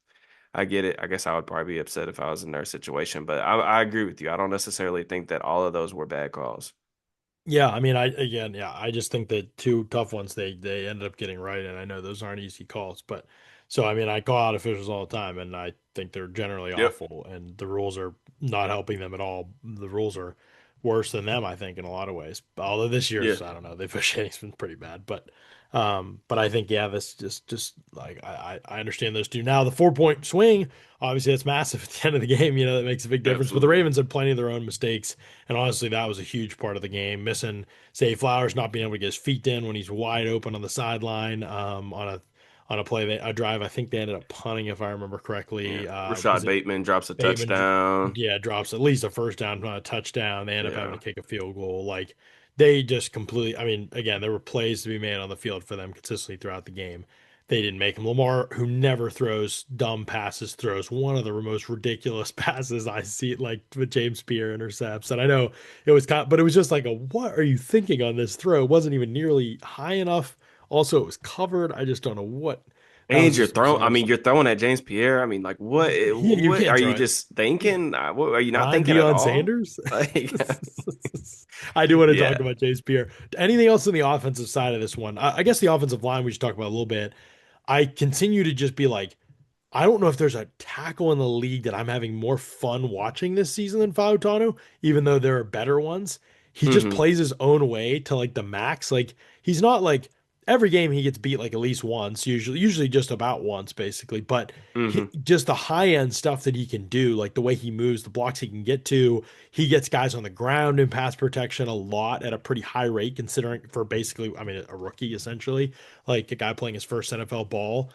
I get it. I guess I would probably be upset if I was in their situation, but I agree with you. I don't necessarily think that all of those were bad calls. Yeah, I mean, I just think that two tough ones they ended up getting right, and I know those aren't easy calls, but so I mean, I call out officials all the time, and I think they're generally Yep. awful, and the rules are not helping them at all. The rules are worse than them, I think, in a lot of ways. Although this Yeah. year's, I don't know, the officiating's been pretty bad, but I think yeah, this just like I understand those two. Now the 4 point swing, obviously, that's massive at the end of the game. That makes a big difference. But the Absolutely. Ravens had plenty of their own mistakes. And honestly, that was a huge part of the game. Missing, say, Flowers not being able to get his feet in when he's wide open on the sideline on a play, a drive. I think they ended up punting, if I remember Yeah. correctly. Was Rashad it Bateman drops a Bateman? touchdown. Yeah, drops at least a first down, not a touchdown. They end up having to Yeah. kick a field goal. Like they just completely. I mean, again, there were plays to be made on the field for them consistently throughout the game. They didn't make them. Lamar, who never throws dumb passes, throws one of the most ridiculous passes I see, like with James Pierre intercepts. And I know it was kind of, but it was just like a, what are you thinking on this throw? It wasn't even nearly high enough. Also, it was covered. I just don't know what. That was And you're just throwing, I bizarre mean, stuff. you're throwing at James Pierre. I mean, like You what are can't you throw it. just thinking? What, are you not Prime thinking at Deion all? Sanders. Like, I do want to talk yeah. about James Pierre. Anything else on the offensive side of this one? I guess the offensive line we should talk about a little bit. I continue to just be like, I don't know if there's a tackle in the league that I'm having more fun watching this season than Fautanu, even though there are better ones. He just Hmm. plays his own way to like the max. Like he's not like every game he gets beat like at least once, usually just about once basically. But Hmm. just the high end stuff that he can do, like the way he moves, the blocks he can get to, he gets guys on the ground in pass protection a lot at a pretty high rate, considering for basically, I mean, a rookie essentially, like a guy playing his first NFL ball.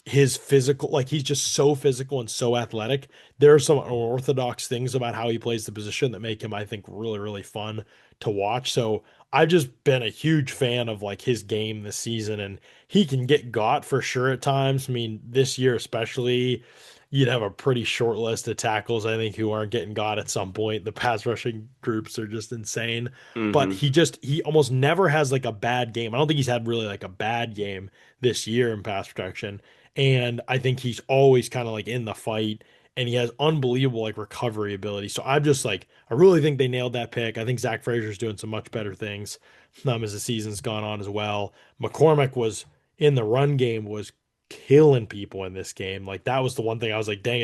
His physical, like he's just so physical and so athletic. There are some unorthodox things about how he plays the position that make him, I think, really, really fun to watch. So I've just been a huge fan of like his game this season, and he can get got for sure at times. I mean, this year especially, you'd have a pretty short list of tackles, I think, who aren't getting got at some point. The pass rushing groups are just insane. But Hmm. he almost never has like a bad game. I don't think he's had really like a bad game this year in pass protection. And I think he's always kind of like in the fight, and he has unbelievable like recovery ability. So I'm just like, I really think they nailed that pick. I think Zach Frazier's doing some much better things as the season's gone on as well. McCormick was in the run game, was killing people in this game. Like that was the one thing I was like, dang,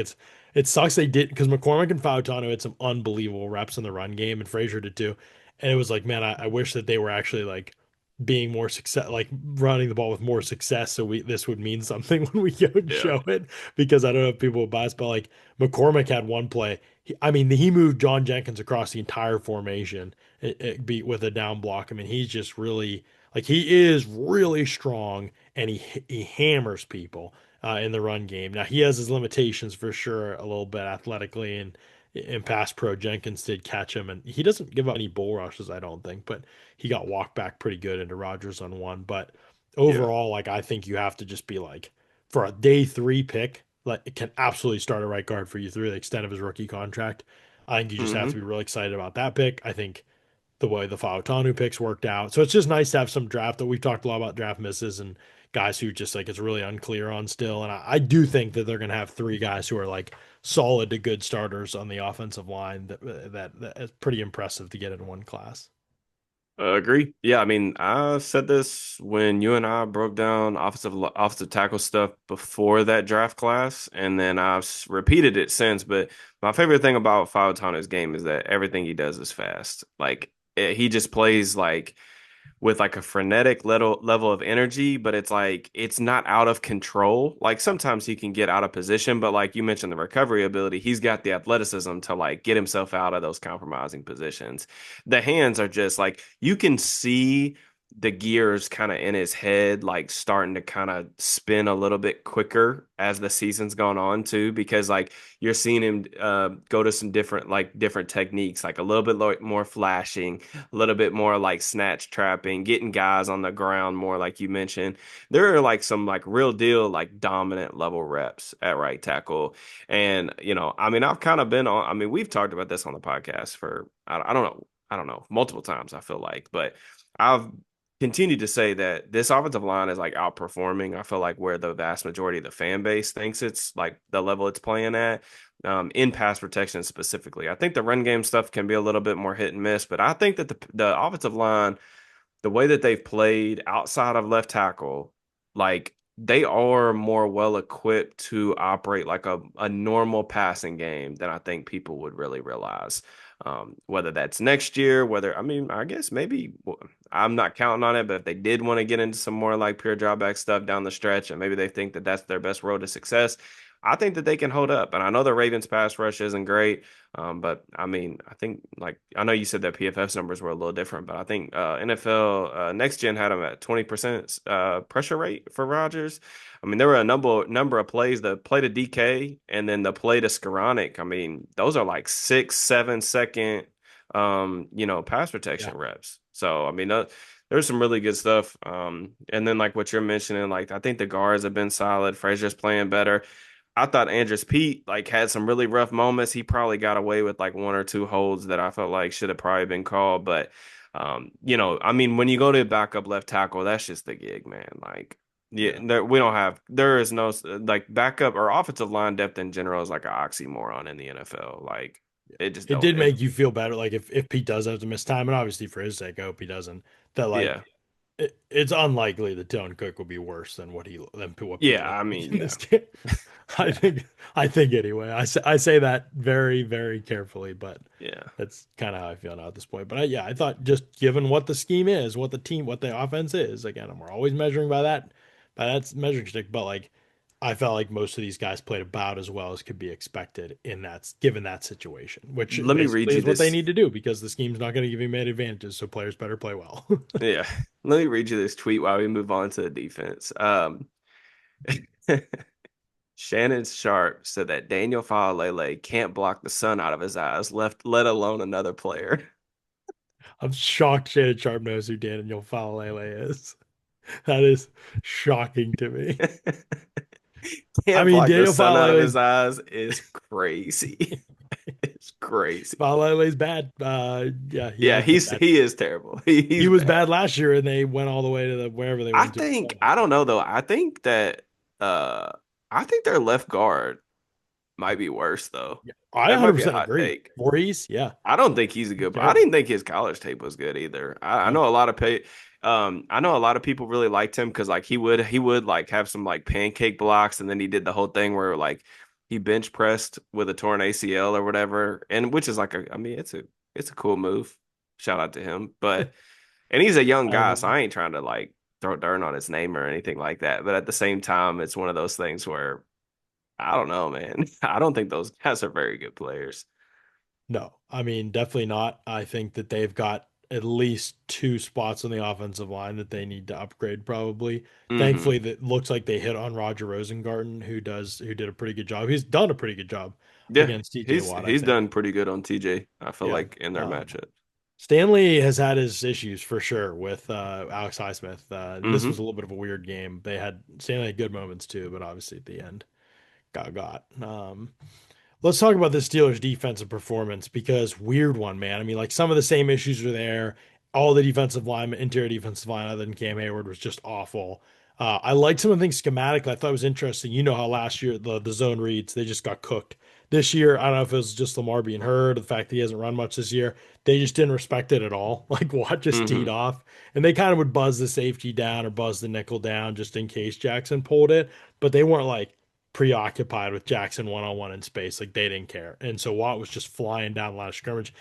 it sucks they did, because McCormick and Fautano had some unbelievable reps in the run game, and Frazier did too. And it was like, man, I wish that they were actually like being more success, like running the ball with more success, so we this would mean something when we go and Yeah. show it. Because I don't know if people would buy us, but like McCormick had one play. I mean, he moved John Jenkins across the entire formation, it beat with a down block. I mean, he's just really like he is really strong, and he hammers people in the run game. Now he has his limitations for sure, a little bit athletically, and in pass pro, Jenkins did catch him, and he doesn't give up any bull rushes, I don't think, but he got walked back pretty good into Rodgers on one. But Yeah. overall, like I think you have to just be like, for a day three pick, like it can absolutely start a right guard for you through the extent of his rookie contract. I think you just have to Hmm. be really excited about that pick. I think the way the Fautanu picks worked out. So it's just nice to have some draft that we've talked a lot about draft misses and guys who just like it's really unclear on still. And I do think that they're going to have three guys who are like solid to good starters on the offensive line that is pretty impressive to get in one class. Agree. Yeah, I mean, I said this when you and I broke down offensive tackle stuff before that draft class, and then repeated it since. But my favorite thing about Fautana's game is that everything he does is fast. Like he just plays like with like a frenetic level of energy, but it's like it's not out of control. Like sometimes he can get out of position, but like you mentioned the recovery ability, he's got the athleticism to like get himself out of those compromising positions. The hands are just like you can see the gears kind of in his head like starting to kind of spin a little bit quicker as the season's gone on too, because like you're seeing him go to some different techniques, like a little bit more flashing, a little bit more like snatch trapping, getting guys on the ground more, like you mentioned. There are like some like real deal like dominant level reps at right tackle. And I mean, I've kind of been on, I mean, we've talked about this on the podcast for I don't know, multiple times, I feel like, but I've continued to say that this offensive line is like outperforming. I feel like where the vast majority of the fan base thinks it's like the level it's playing at, in pass protection specifically. I think the run game stuff can be a little bit more hit and miss, but I think that the offensive line, the way that they've played outside of left tackle, like they are more well equipped to operate like a normal passing game than I think people would really realize. Whether that's next year, whether I mean, I guess maybe I'm not counting on it, but if they did want to get into some more like pure drawback stuff down the stretch, and maybe they think that that's their best road to success, I think that they can hold up. And I know the Ravens pass rush isn't great. But I mean, I think like I know you said that PFF's numbers were a little different, but I think NFL Next Gen had him at 20% pressure rate for Rodgers. I mean, there were a number of plays, the play to DK and then the play to Skoranek. I mean, those are like 6, 7 second pass Yeah. protection reps. So I mean, there's some really good stuff. And then like what you're mentioning, like I think the guards have been solid. Frazier's playing better. I thought Andrus Pete like had some really rough moments. He probably got away with like one or two holds that I felt like should have probably been called. But I mean, when you go to backup left tackle, that's just the gig, man. Like, yeah, Yeah. there is no like backup or offensive line depth in general is like an oxymoron in the NFL. Like, Yeah. it just It don't. did make you feel better, like if Pete does have to miss time, and obviously for his sake, I hope he doesn't. That like Yeah, it's unlikely that Dylan Cook will be worse than what Pete yeah. looked I like mean, in yeah, this game. I yeah, think I think anyway. I say that very very carefully, but yeah. that's kind of how I feel now at this point. But yeah, I thought just given what the scheme is, what the team, what the offense is, again, and we're always measuring by that measuring stick. But like, I felt like most of these guys played about as well as could be expected in that given that situation, which Let me read basically you is what they this. need to do because the scheme's not going to give you many advantages. So players better play well. Yeah, let me read you this tweet while we move on to the defense. Shannon Sharp said that Daniel Faalele can't block the sun out of his eyes, left let alone another player. I'm shocked Shannon Sharp knows who Daniel Falele is. That is shocking to me. I Can't mean, block the Daniel sun out of Falele's his eyes is crazy. It's crazy. Falele's bad. Yeah, he Yeah, has been bad. he is terrible. He He's was bad. bad last year, and they went all the way to the wherever they went to. I don't know though. Uh I think their left guard might be worse though. Yeah, I That might be a 100% hot agree. take. Voorhees, yeah, I don't think he's a he's good. I terrible. didn't think his college tape was good either. I No, know a lot of I know a lot of people really liked him because like he would like have some like pancake blocks, and then he did the whole thing where like he bench pressed with a torn ACL or whatever, and which is like I mean it's a cool move. Shout out to him, but and he's a young I guy, so agree. I ain't trying to like throw dirt on his name or anything like that. But at the same time, it's one of those things where I don't know, man. I don't think those guys are very good players. No, I mean, definitely not. I think that they've got at least two spots on the offensive line that they need to upgrade probably. Hmm. Thankfully, that looks like they hit on Roger Rosengarten, who did a pretty good job. He's done a pretty good job Yeah, against TJ Watt, I he's think. done pretty good on TJ. I feel Yeah. like in their Um, matchup. Stanley has had his issues for sure with Alex Highsmith. This was Hmm. a little bit of a weird game. They had Stanley had good moments too, but obviously at the end got. Let's talk about the Steelers' defensive performance because weird one, man. I mean, like some of the same issues are there. All the defensive line, interior defensive line, other than Cam Hayward, was just awful. I liked some of the things schematically. I thought it was interesting. You know how last year the zone reads, they just got cooked. This year, I don't know if it was just Lamar being hurt, or the fact that he hasn't run much this year. They just didn't respect it at all. Like Watt just teed Hmm. off, and they kind of would buzz the safety down or buzz the nickel down just in case Jackson pulled it, but they weren't like preoccupied with Jackson one on one in space. Like they didn't care, and so Watt was just flying down the line of scrimmage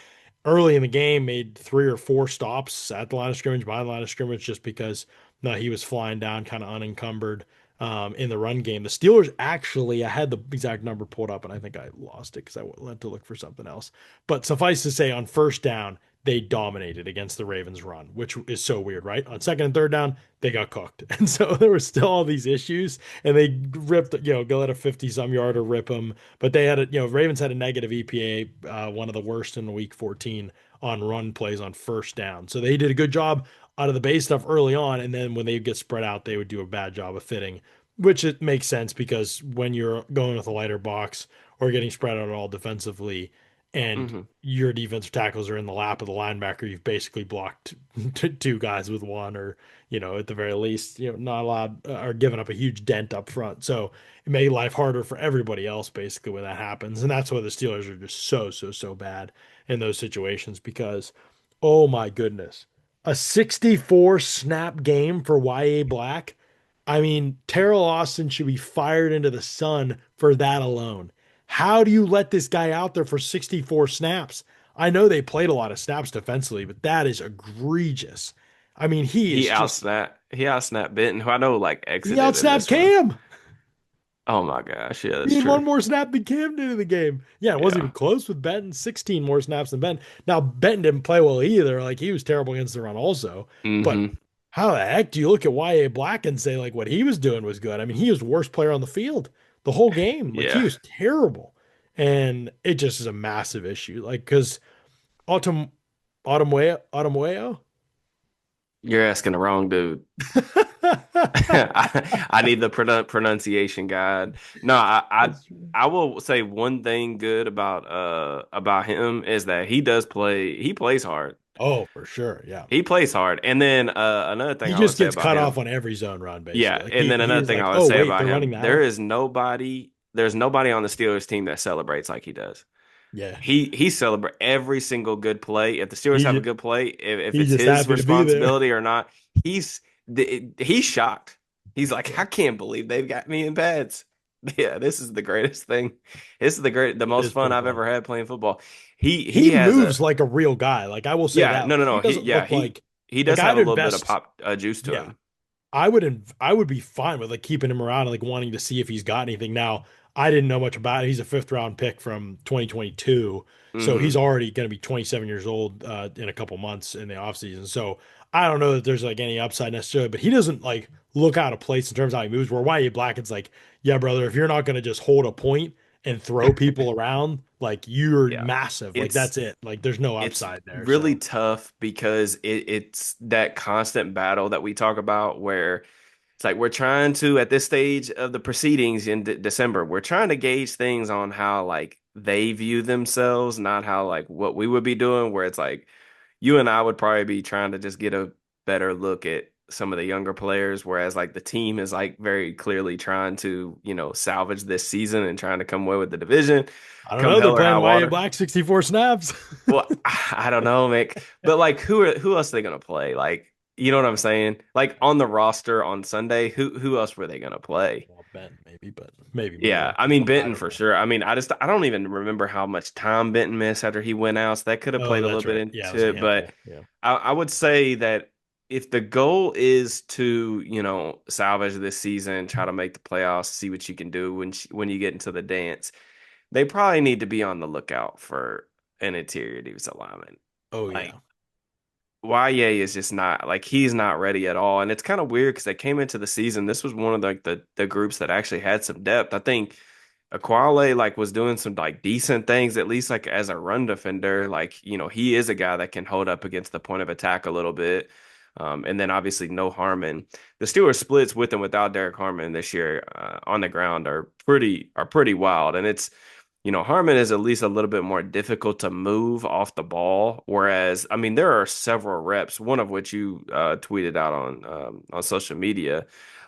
early in the game, made 3 or 4 stops at the line of scrimmage, by the line of scrimmage, just because no, he was flying down kind of unencumbered in the run game. The Steelers actually, I had the exact number pulled up and I think I lost it because I went to look for something else. But suffice to say, on first down, they dominated against the Ravens run, which is so weird, right? On second and third down, they got cooked. And so there were still all these issues and they ripped, go at a 50 some yarder, rip them. But they had Ravens had a negative EPA, one of the worst in week 14 on run plays on first down. So they did a good job out of the base stuff early on. And then when they get spread out, they would do a bad job of fitting, which it makes sense because when you're going with a lighter box or getting spread out at all defensively, and Hmm. your defensive tackles are in the lap of the linebacker, you've basically blocked two guys with one, or at the very least, not allowed or giving up a huge dent up front. So it made life harder for everybody else basically when that happens, and that's why the Steelers are just so bad in those situations because, oh my goodness, a 64 snap game for YA Black. I mean, Terrell Austin should be fired into the sun for that alone. How do you let this guy out there for 64 snaps? I know they played a lot of snaps defensively, but that is egregious. I mean, He outsnapped Benton, who I know like he exited in outsnapped this one. Cam. Oh my gosh, yeah, He that's had true. one more snap than Cam did in the game. Yeah, it wasn't Yeah. even close with Benton. 16 more snaps than Benton. Now, Benton didn't play well either. Like, he was terrible against the run also. But Hmm. how the heck do you look at YA Black and say, like, what he was doing was good? I mean, he was the worst player on the field the whole game. Like, he Yeah. was terrible. And it just is a massive issue. Like, because Autumn, Autumn, You're asking the wrong dude. I need the pronunciation guide. No, That's true. I will say one thing good about him is that he does play. He plays hard. Oh, for sure. Yeah. He plays hard. And then another thing He I would just say gets about cut off him, on every zone run, basically. yeah. Like And then he another is thing like, I would oh say wait, about they're running him, that way. there's nobody on the Steelers team that celebrates like he does. Yeah. He celebrates every single good play. If the Steelers He have a just, good play, if he's it's just his happy to be there. responsibility or not, he's he's shocked. He's like, Yeah. I can't believe they've got me in pads. Yeah, this is the greatest thing. This is the It most is fun pretty I've funny. ever had playing football. He He has a moves like a real guy. Like I will say yeah, that. no, Like no, he no. doesn't look He like does have I'd a little bit of invest. pop juice to Yeah. him. I would be fine with like keeping him around and like wanting to see if he's got anything. Now, I didn't know much about it. He's a fifth round pick from 2022. So he's Hmm. already going to be 27 years old in a couple months in the offseason. So I don't know that there's like any upside necessarily, but he doesn't like look out of place in terms of how he moves. Where YA Blacken's like, yeah, brother, if you're not going to just hold a point and throw people around, like you're Yeah, massive. Like it's that's it. Like there's no it's upside there. really So tough because it's that constant battle that we talk about where it's like we're trying to at this stage of the proceedings in December, we're trying to gauge things on how like they view themselves, not how like what we would be doing. Where it's like you and I would probably be trying to just get a better look at some of the younger players, whereas like the team is like very clearly trying to salvage this season and trying to come away with the division, I don't come know. They're hell or high playing YA water. Black 64 snaps. Well, I don't know, Mick. But like who else are they gonna play? Like, you know what I'm saying? Like on the roster on Sunday, who else were they gonna play? Well, Ben maybe, but maybe Yeah, more. I mean I Benton don't for know. sure. I mean, I don't even remember how much time Benton missed after he went out. So that could have Oh, played a little that's bit right. Yeah, it was into a it. But handful. Yeah. I would say that if the goal is to, salvage this season, try to make the playoffs, see what you can do when you get into the dance, they probably need to be on the lookout for an interior defensive lineman. Oh Like yeah. YA is just not like he's not ready at all. And it's kind of weird because they came into the season. This was one of the groups that actually had some depth. I think Aquale like was doing some like decent things, at least like as a run defender. Like, he is a guy that can hold up against the point of attack a little bit. And then obviously no Harmon. The Steelers splits with and without Derek Harmon this year on the ground are pretty wild. And it's Harmon is at least a little bit more difficult to move off the ball. Whereas, I mean, there are several reps, one of which you tweeted out on social media.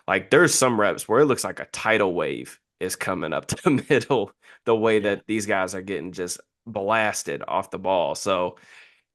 Like there's some reps where it looks like a tidal wave is coming up the middle, the way Yeah. that these guys are getting just blasted off the ball. So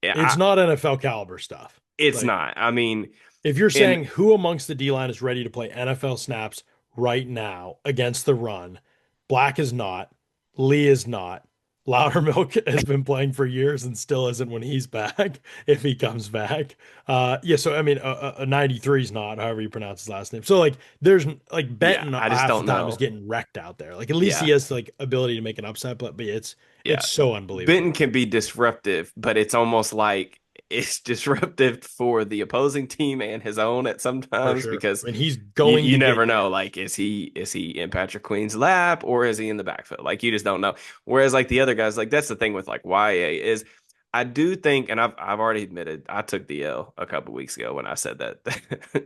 yeah, It's not NFL caliber stuff. it's Like, not. I mean, if you're and saying who amongst the D line is ready to play NFL snaps right now against the run, Black is not, Lee is not. Loudermilk has been playing for years and still isn't when he's back, if he comes back. Yeah, so I mean, a 93 is not, however you pronounce his last name. So like, there's like yeah, Benton I just half the don't time is know. getting wrecked out there. Like at least he Yeah. has like ability to make an upside play, but Yeah. it's so Benton unbelievable can be disruptive, but it's almost like it's disruptive for the opposing team and his own at for sometimes sure. because I mean, he's you going you to get never know. yards. Like, is he in Patrick Queen's lap or is he in the backfield? Like you just don't know. Whereas like the other guys, like that's the thing with like YA is I do think, and I've already admitted I took the L a couple weeks ago when I said that.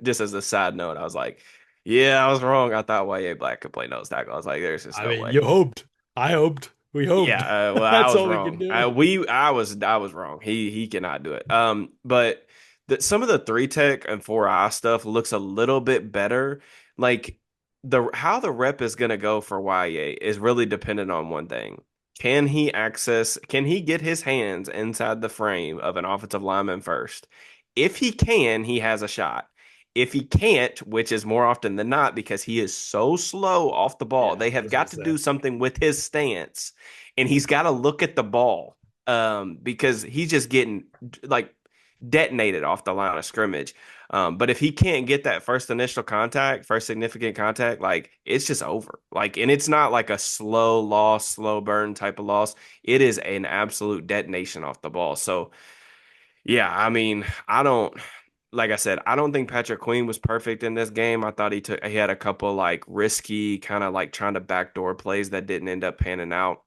Just as a side note, I was like, yeah, I was wrong. I thought YA Black could play nose tackle. I was like, there's just I no mean, way. you hoped. I hoped. We hoped. Yeah, well, I That's was all we can wrong. do. I was wrong. He cannot do it. But some of the three tech and four eye stuff looks a little bit better. Like the how the rep is gonna go for YA is really dependent on one thing. Can he get his hands inside the frame of an offensive lineman first? If he can, he has a shot. If he can't, which is more often than not because he is so slow off the ball, Yeah, they I have was gonna got to say. do something with his stance and he's got to look at the ball because he's just getting like detonated off the line of scrimmage. But if he can't get that first initial contact, first significant contact, like it's just over. Like, and it's not like a slow loss, slow burn type of loss. It is an absolute detonation off the ball. So, yeah, I mean, like I said, I don't think Patrick Queen was perfect in this game. I thought he had a couple like risky kind of like trying to backdoor plays that didn't end up panning out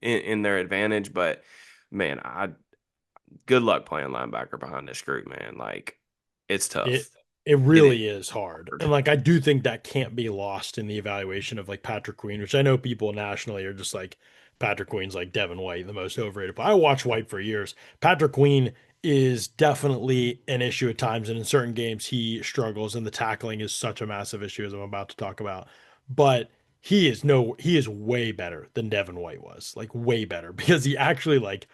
in their advantage. But man, I good luck playing linebacker behind this group, man. Like it's It tough. it It is really is hard. hard. And like I do think that can't be lost in the evaluation of like Patrick Queen, which I know people nationally are just like Patrick Queen's like Devin White, the most overrated. But I watched White for years. Patrick Queen is definitely an issue at times, and in certain games he struggles, and the tackling is such a massive issue as I'm about to talk about. But he is way better than Devin White was, like way better, because he actually like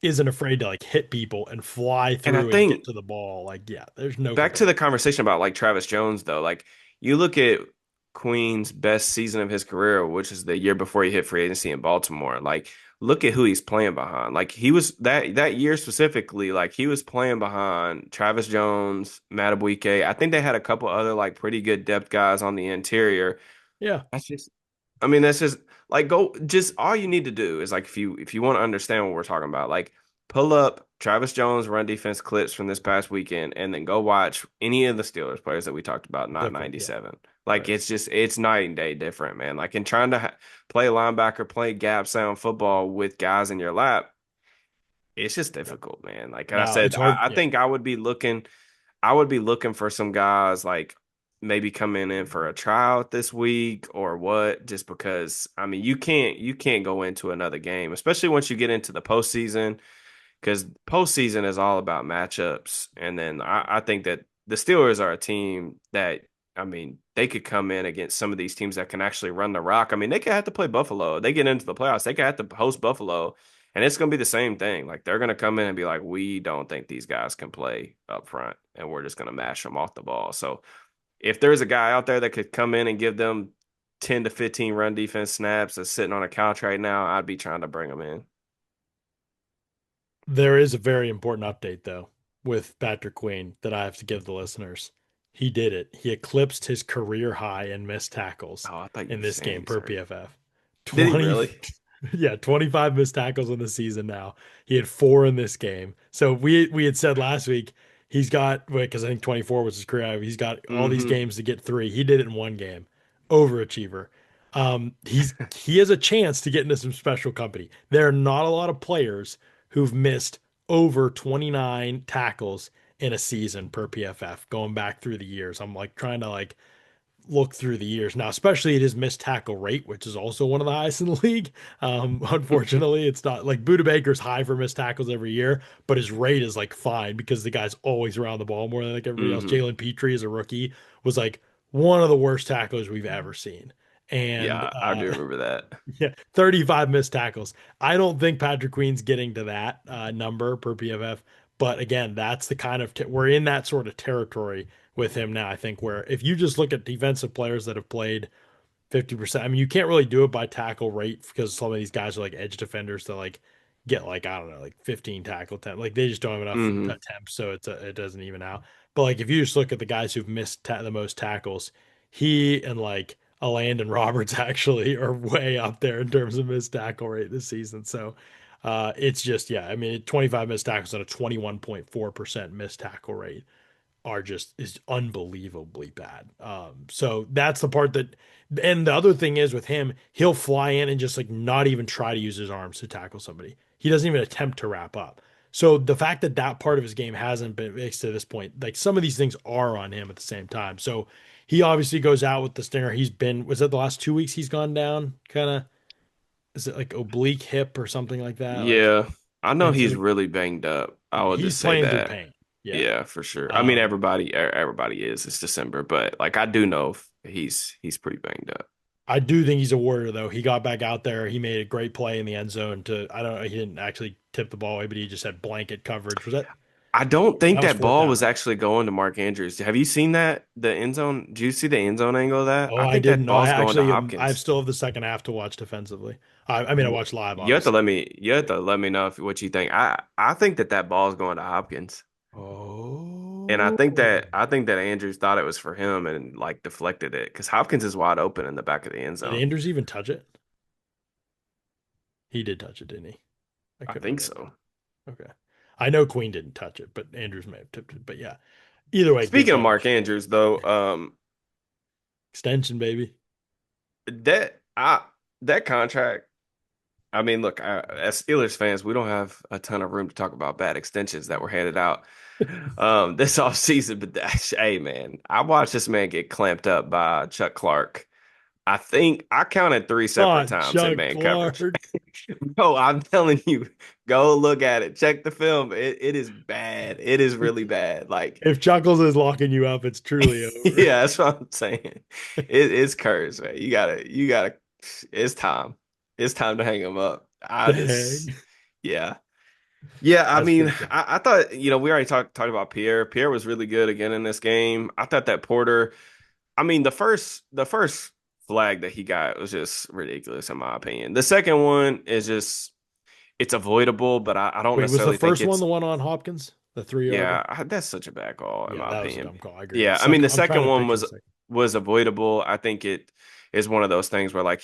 isn't afraid to like hit people and fly And I through and get think to the ball. Like, yeah, there's no back to the comparison. conversation about like Travis Jones though, like you look at Queen's best season of his career, which is the year before he hit free agency in Baltimore. Like look at who he's playing behind. Like he was that year specifically, like he was playing behind Travis Jones, Matabwike. I think they had a couple other like pretty good depth guys on the interior. Yeah, That's just I mean, that's just like go just all you need to do is like if you want to understand what we're talking about, like pull up Travis Jones run defense clips from this past weekend and then go watch any of the Steelers players that we talked about, not different. Yeah, 97. Like right. it's night and day different, man. Like in trying to play linebacker, play gap sound football with guys in your lap, it's just Yep. difficult, man. Like I No, said, it's hard. I Yeah, think I would be looking for some guys like maybe coming in for a tryout this week or what, just because I mean you can't go into another game, especially once you get into the postseason, because postseason is all about matchups. And then I think that the Steelers are a team that I mean they could come in against some of these teams that can actually run the rock. I mean they could have to play Buffalo. They get into the playoffs, they could have to host Buffalo. And it's going to be the same thing. Like they're going to come in and be like, we don't think these guys can play up front, and we're just going to mash them off the ball. So if there's a guy out there that could come in and give them 10 to 15 run defense snaps that's sitting on a couch right now, I'd be trying to bring them in. there is a very important update though with Patrick Queen that I have to give the listeners. He did it. He eclipsed his career high in missed tackles Oh, I thought you in were this saying game he's per hurt. PFF. Did he 20 really? Yeah, 25 missed tackles in the season now. He had 4 in this game. So we had said last week he's got because I think 24 was his career high. He's got all these Mm-hmm. games to get 3. He did it in one game. Overachiever. He has a chance to get into some special company. There are not a lot of players who've missed over 29 tackles in a season per PFF going back through the years. I'm like trying to like look through the years now, especially at his missed tackle rate, which is also one of the highest in the league. Unfortunately, it's not like Buda Baker's high for missed tackles every year, but his rate is like fine because the guy's always around the ball more than like everybody else. Mm-hmm. Jalen Petrie as a rookie was like one of the worst tacklers we've ever seen. And Yeah, I do remember that. yeah, 35 missed tackles. I don't think Patrick Queen's getting to that number per PFF. But again, that's the kind of we're in that sort of territory with him now. I think where if you just look at defensive players that have played 50%. I mean, you can't really do it by tackle rate because some of these guys are like edge defenders to like get like I don't know like 15 tackle attempts. Like they just don't have enough Hmm. attempts, so it doesn't even out. But like if you just look at the guys who've missed the most tackles, he and like a Landon Roberts actually are way up there in terms of missed tackle rate this season. So it's just yeah, I mean 25 missed tackles on a 21.4% missed tackle rate are just is unbelievably bad. So that's the part that, and the other thing is with him, he'll fly in and just like not even try to use his arms to tackle somebody. He doesn't even attempt to wrap up. So the fact that that part of his game hasn't been fixed to this point, like some of these things are on him at the same time. So he obviously goes out with the stinger. He's been, was it the last 2 weeks he's gone down? Kind of, is it like oblique hip or something like that? Like, Yeah, I know and so he's really banged up. I will he's just say playing through that. pain. Yeah. Yeah, for sure. I mean, Um, everybody is. It's December, but like I do know he's pretty banged up. I do think he's a warrior, though. He got back out there. He made a great play in the end zone to, I don't know, he didn't actually tip the ball away, but he just had blanket coverage. I don't think That was that fourth ball down, was right? actually going to Mark Andrews. Have you seen that? The end zone? Do you see the end zone angle of that? Oh, I I think didn't that know. I ball's going to actually am, I Hopkins. still have the second half to watch defensively. I mean, I watched live, obviously. You have to let me know what you think. I think that ball's going to Hopkins. And Oh, I think that Andrews thought it was for him and like deflected it because Hopkins is wide open in the back of the end did zone. Andrews even touch it? He did touch it, didn't he? I I couldn't think remember. so. Okay. I know Queen didn't touch it, but Andrews may have tipped it. But yeah, either way, good Speaking of Mark catch. Andrews, though, Extension, baby. that I that contract. I mean, look, as Steelers fans, we don't have a ton of room to talk about bad extensions that were handed out this offseason. But hey, man, I watched this man get clamped up by Chuck Clark. I think I counted three separate Not times in Chuck man coverage. Clark. Bro, I'm telling you, go look at it. Check the film. It is bad. It is really bad. Like, If Chuckles is locking you up, it's truly over. yeah, that's what I'm saying. It's cursed, man. You gotta, it's time. It's time to hang him up. I just, Dang. yeah. Yeah, I That's mean, pretty funny. I thought, we already talked about Pierre. Pierre was really good again in this game. I thought that Porter, I mean, the first flag that he got was just ridiculous in my opinion. The second one is just it's avoidable, but I don't Wait, was the necessarily think first one it's the one on Hopkins? The 3 yarder? yeah, that's such a bad call in Yeah, my that was a opinion. dumb call. I agree. The Yeah, I mean second, the I'm trying second to one picture the second. was avoidable. I think it is one of those things where like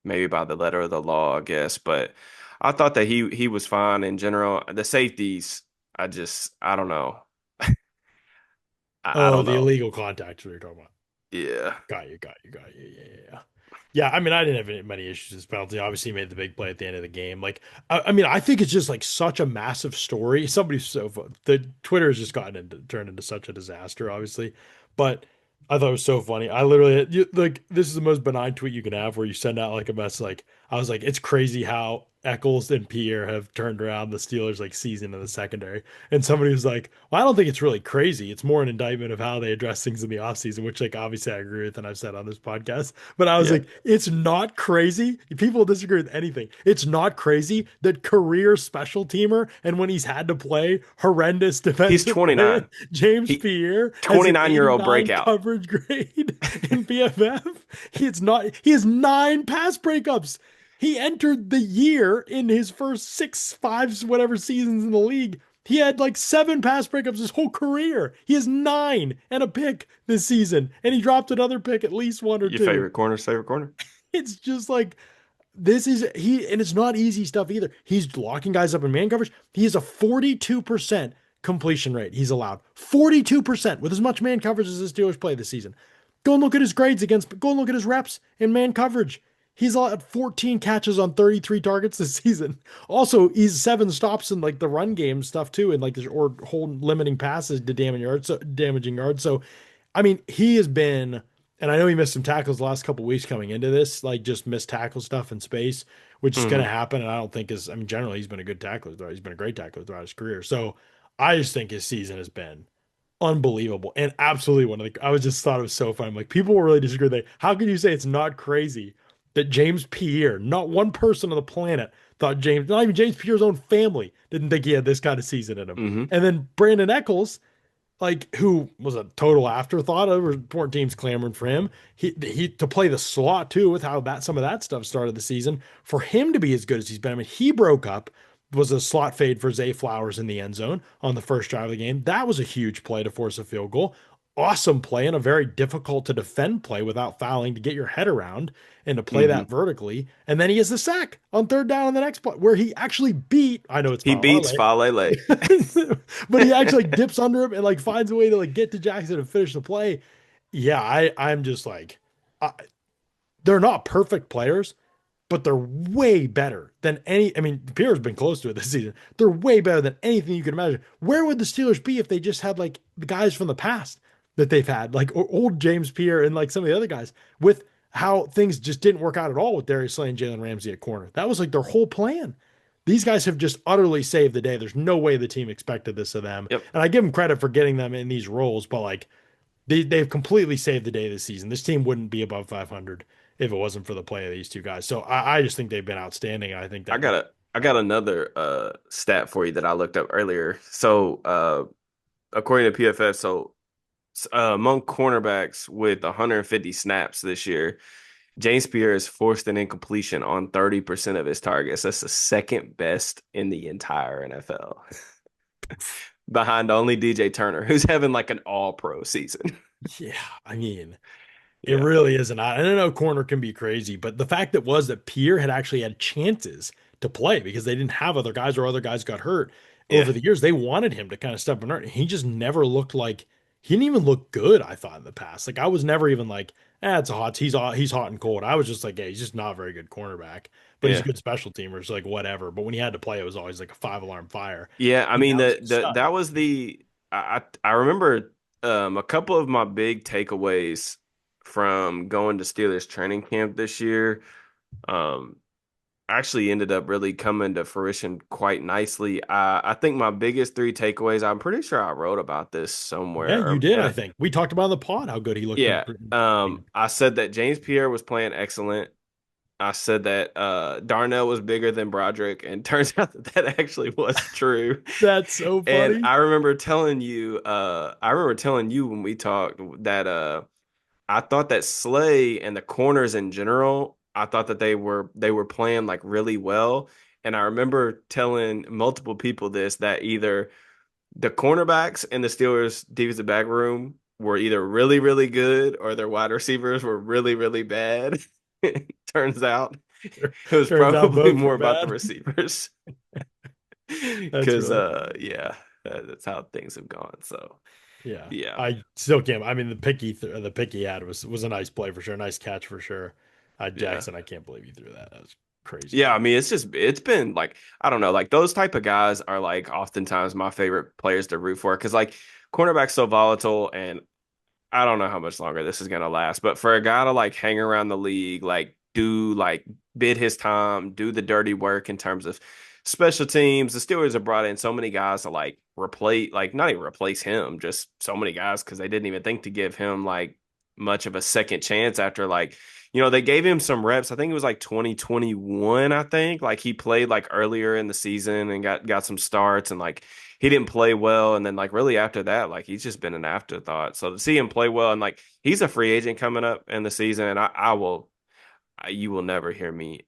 maybe by the letter of the law, I guess, but I thought that he was fine in general. The safeties, I don't know. I Oh, don't the know. illegal contact we are talking about. Yeah. Got you. Yeah. Yeah, I mean, I didn't have many issues with this penalty. Obviously, he made the big play at the end of the game. Like, I mean, I think it's just like such a massive story. Somebody's so the Twitter has just gotten into turned into such a disaster, obviously. But I thought it was so funny. I literally like this is the most benign tweet you can have, where you send out like a mess. Like, I was like, it's crazy how Eccles and Pierre have turned around the Steelers like season in the secondary. And somebody was like, well, I don't think it's really crazy. It's more an indictment of how they address things in the offseason, which like obviously I agree with and I've said on this podcast. But I was Yeah. like, it's not crazy. People disagree with anything. It's not crazy that career special teamer and when he's had to play horrendous He's defensive player, 29. James He Pierre has an 29-year-old 89 breakout. coverage grade in PFF. He has 9 pass breakups. He entered the year in his first 6, 5, whatever seasons in the league. He had like 7 pass breakups his whole career. He has 9 and a pick this season, and he dropped another pick, at least one or Your two. favorite corner? It's just like this is he, and it's not easy stuff either. He's locking guys up in man coverage. He has a 42% completion rate. He's allowed 42% with as much man coverage as the Steelers play this season. Go and look at his grades against. Go and look at his reps in man coverage. He's allowed 14 catches on 33 targets this season. Also, he's 7 stops in like the run game stuff too, and like or hold limiting passes to damaging yards. So, I mean, he has been, and I know he missed some tackles the last couple weeks coming into this, like just missed tackle stuff in space, which is going to Hmm. happen. And I don't think I mean, generally he's been a good tackler. He's been a great tackler throughout his career. So I just think his season has been unbelievable and absolutely one of the. I was just thought it was so funny. I'm like, people will really disagree. They, how can you say it's not crazy that James Pierre, not one person on the planet thought James, not even James Pierre's own family, didn't think he had this kind of season in him. Hmm. And then Brandon Eccles, like who was a total afterthought. Over four teams clamoring for him. He to play the slot too, with how that some of that stuff started the season. For him to be as good as he's been, I mean, he broke up, was a slot fade for Zay Flowers in the end zone on the first drive of the game. That was a huge play to force a field goal. Awesome play and a very difficult to defend play without fouling to get your head around and to play Hmm. that vertically. And then he has the sack on third down on the next play where he actually beat, I know it's He beats Falele, Falele. but he actually like dips under him and like finds a way to like get to Jackson and finish the play. Yeah, I'm just like, I, they're not perfect players, but they're way better than any. I mean, Pierre's been close to it this season. They're way better than anything you can imagine. Where would the Steelers be if they just had like the guys from the past that they've had, like old James Pierre and like some of the other guys, with how things just didn't work out at all with Darius Slay and Jalen Ramsey at corner? That was like their whole plan. These guys have just utterly saved the day. There's no way the team expected this of them. Yep. And I give them credit for getting them in these roles, but like they've completely saved the day this season. This team wouldn't be above 500 if it wasn't for the play of these two guys. So I just think they've been outstanding. I think I that got a I got another stat for you that I looked up earlier. So according to PFF, so among cornerbacks with 150 snaps this year, James Pierre is forced an incompletion on 30% of his targets. That's the second best in the entire NFL, behind only DJ Turner, who's having like an all-pro season. yeah, I mean, it Yeah. really is. And I don't know, corner can be crazy, but the fact that was that Pierre had actually had chances to play because they didn't have other guys or other guys got hurt Yeah. over the years. They wanted him to kind of step in. He just never looked like he didn't even look good. I thought in the past, like I was never even like, it's a hot. He's hot and cold. I was just like, hey, he's just not a very good cornerback, but he's a Yeah. good special teamer. So like whatever. But when he had to play, it was always like a five-alarm fire. Yeah, I And mean now he's a the stud. that was the I remember a couple of my big takeaways from going to Steelers training camp this year. Um, actually ended up really coming to fruition quite nicely. I think my biggest three takeaways, I'm pretty sure I wrote about this Yeah, you somewhere. did. I think we talked about on the pod how good he looked in. Yeah. I said that James Pierre was playing excellent. I said that Darnell was bigger than Broderick, and turns out that that actually was true. That's so And funny. I remember telling you when we talked that I thought that Slay and the corners in general, I thought that they were playing like really well. And I remember telling multiple people this, that either the cornerbacks in the Steelers defensive back room were either really, really good or their wide receivers were really, really bad. Turns out it was Turns out probably both more were about the bad. receivers. That's Because really funny. that's how things have gone. So Yeah. yeah. I still can't. I mean, the pick he had was a nice play for sure, nice catch for sure. Yeah. Jackson, I can't believe he threw that. That was crazy. Yeah, I mean, it's been like, I don't know, like those type of guys are like oftentimes my favorite players to root for, because like cornerback's so volatile, and I don't know how much longer this is gonna last, but for a guy to like hang around the league, like bid his time, do the dirty work in terms of special teams. The Steelers have brought in so many guys to like replace, like not even replace him, just so many guys because they didn't even think to give him like much of a second chance after like, they gave him some reps. I think it was like 2021, I think. Like he played like earlier in the season and got some starts, and like he didn't play well, and then like really after that, like he's just been an afterthought. So to see him play well, and like he's a free agent coming up in the season, and you will never hear me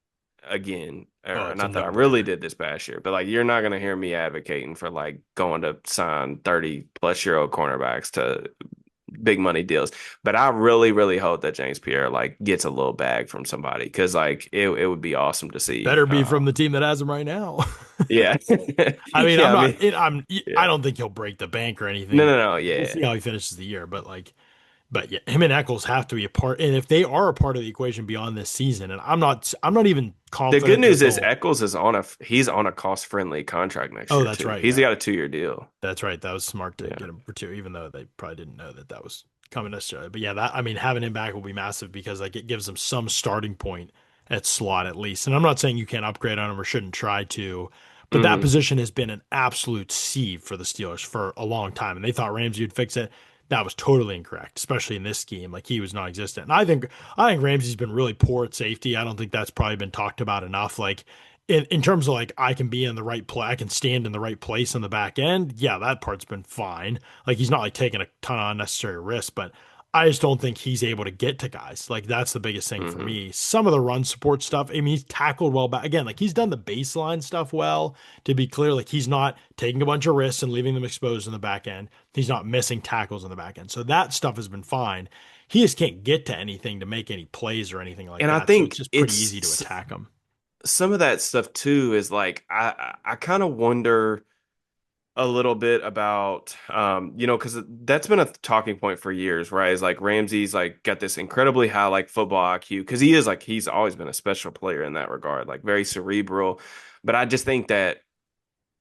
again, Oh, or it's a not that I really no-brainer. did this past year, but like you're not gonna hear me advocating for like going to sign 30+ year old cornerbacks to big money deals. But I really, really hope that James Pierre like gets a little bag from somebody, because like it would be awesome to see. Better be from the team that has him right now. Yeah. I mean, Yeah, I mean, I yeah. don't think he'll break the bank or No, anything. no, no, We'll yeah. see how he finishes the year, but like, but yeah, him and Eccles have to be a part. And if they are a part of the equation beyond this season, and I'm not even The good confident that news is they'll. Eccles is he's on a cost-friendly contract next Oh, year that's too. right. He's Yeah, got a 2-year deal. that's right. That was smart to Yeah. get him for two, even though they probably didn't know that that was coming necessarily. But yeah, that I mean, having him back will be massive because like it gives them some starting point at slot at least. And I'm not saying you can't upgrade on him or shouldn't try to, But that Hmm. position has been an absolute sieve for the Steelers for a long time, and they thought Ramsey would fix it. That was totally incorrect, especially in this scheme. Like he was non-existent. And I think Ramsey's been really poor at safety. I don't think that's probably been talked about enough. Like in terms of like I can be in the right play, I can stand in the right place on the back end. Yeah, that part's been fine. Like he's not like taking a ton of unnecessary risks, but I just don't think he's able to get to guys. Like that's the biggest thing for Hmm. me. Some of the run support stuff. I mean, he's tackled well back again. Like he's done the baseline stuff well. To be clear, like he's not taking a bunch of risks and leaving them exposed in the back end. He's not missing tackles in the back end. So that stuff has been fine. He just can't get to anything to make any plays or anything like And I that. So it's think just pretty easy to it's attack him. some of that stuff too is like I kind of wonder a little bit about because that's been a talking point for years, right? Is like Ramsey's like got this incredibly high like football IQ because he's always been a special player in that regard, like very cerebral. But I just think that